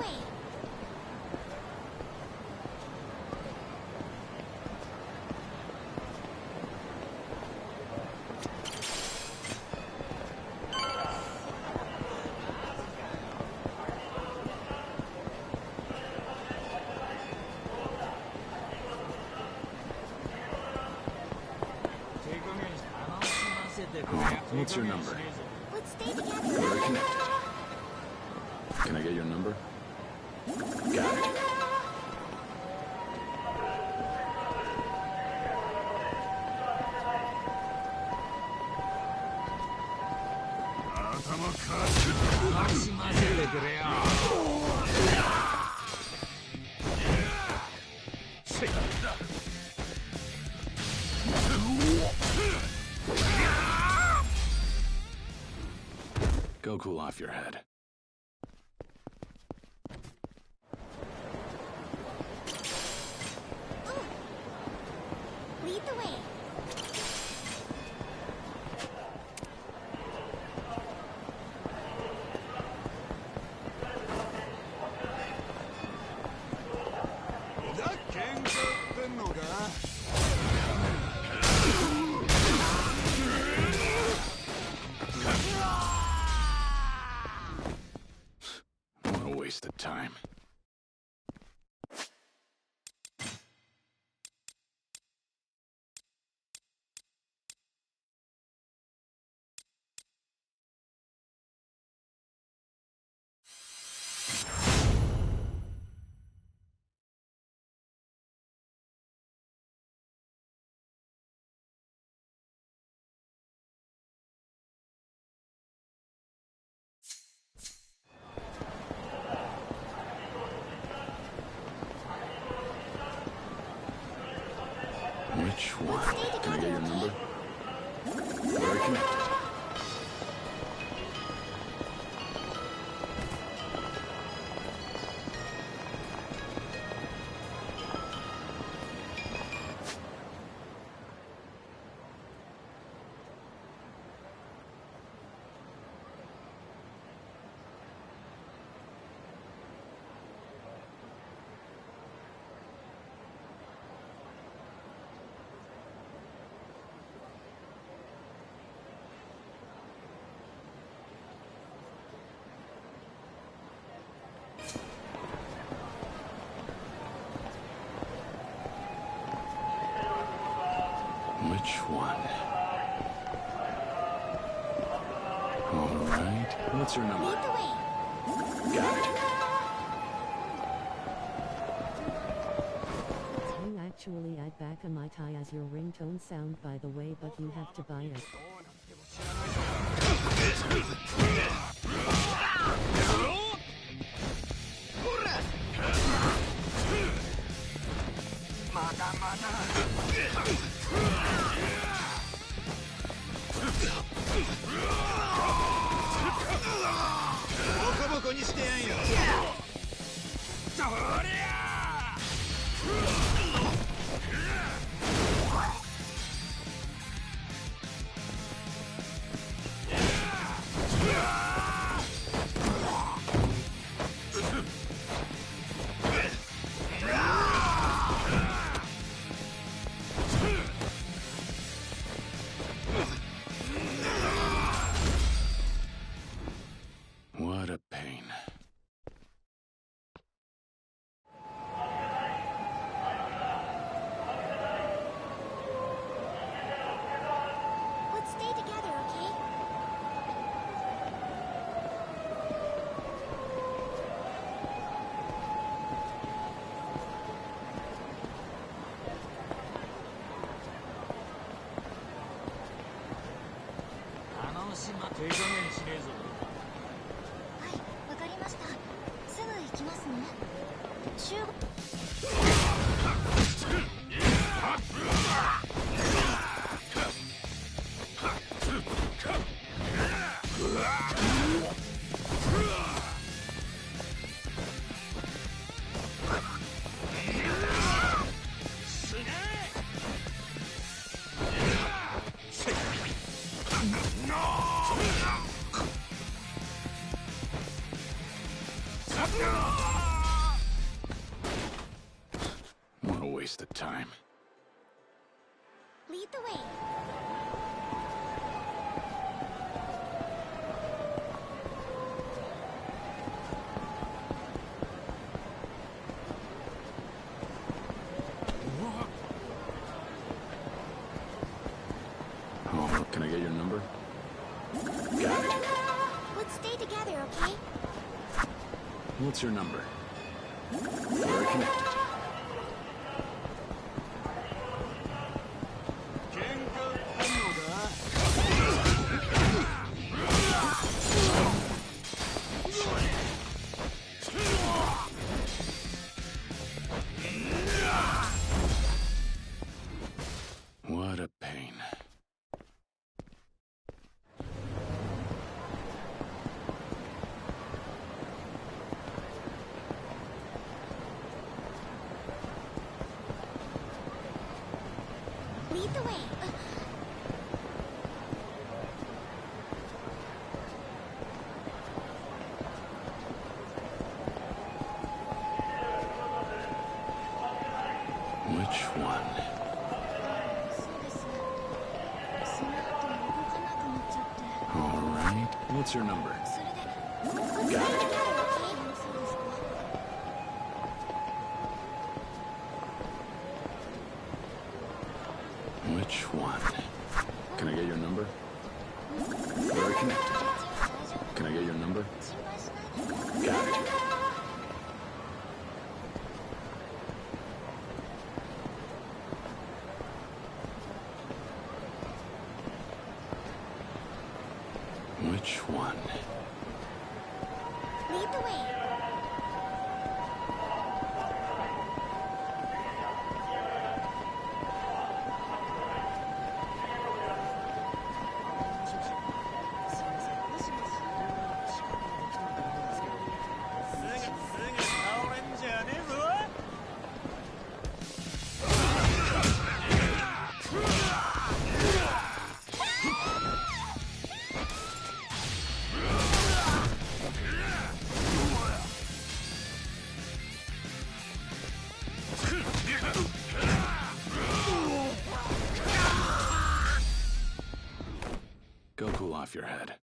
way. What's your number? Let's stay together. We're connected. Can I get your number? Got it. Go cool off your head. Lead the way. What a waste of time. Which one? Can I get your number? We're connected. Which one? All right. What's your number? Lead the way. Got it. You actually add back a Mai Tai as your ringtone sound, by the way, but you have to buy it. What a pain. Let's stay together, okay?はい、わかりました。すぐ行きますね。集合。さ What a waste of time. Lead the way. Oh, can I get your number? Got it. Let's stay together, okay? What's your number? We're connected. What a pain. Lead the way. Which one? All right. What's your number? Got it. Which one? Can I get your number? We're connected. Can I get your number? Got it. Which one? Lead the way. Go cool off your head.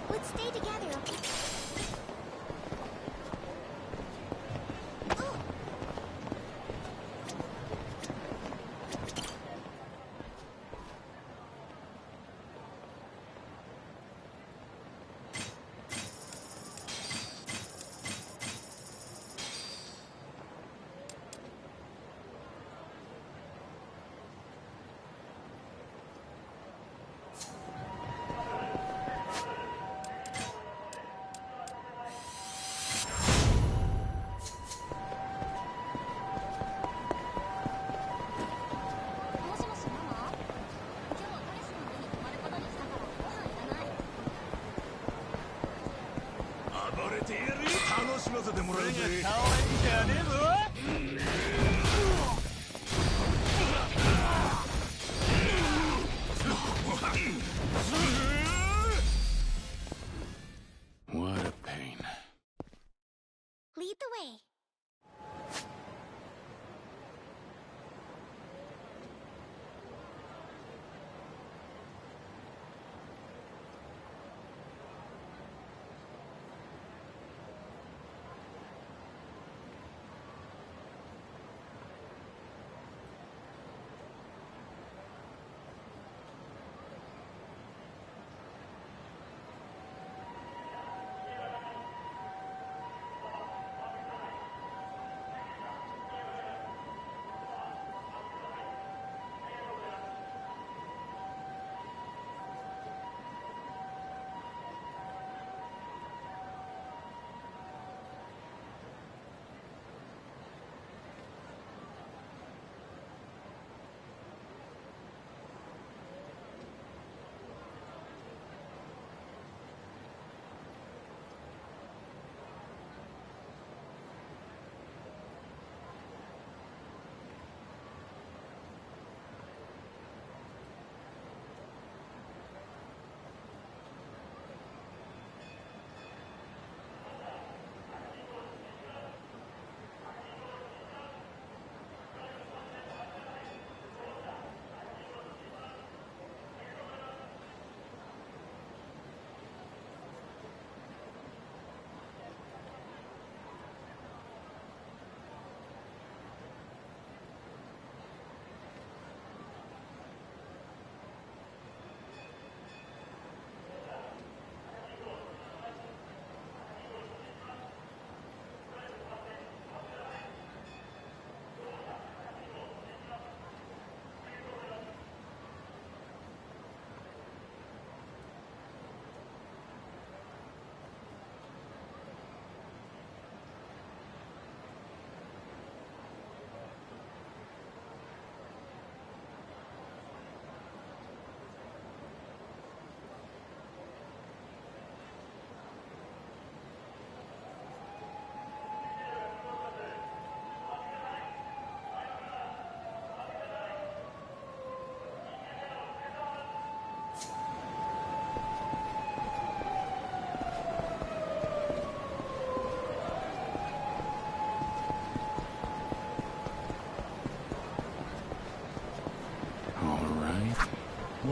Let's stay together, okay? What a pain. Lead the way.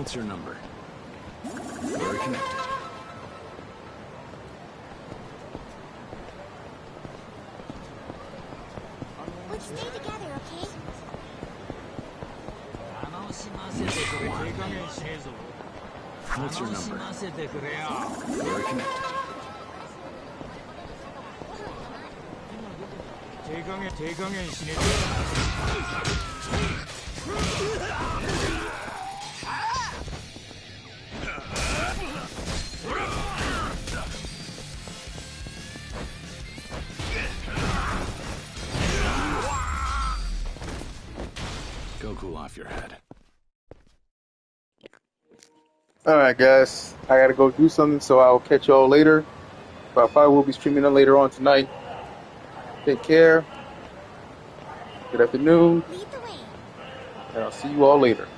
What's your number? Very connected. Let's stay together, okay? What's your number? Very connected. Go cool off your head. Alright guys, I gotta go do something, so I'll catch y'all later. But I probably will be streaming it later on tonight. Take care. Good afternoon. Lead the way. And I'll see you all later.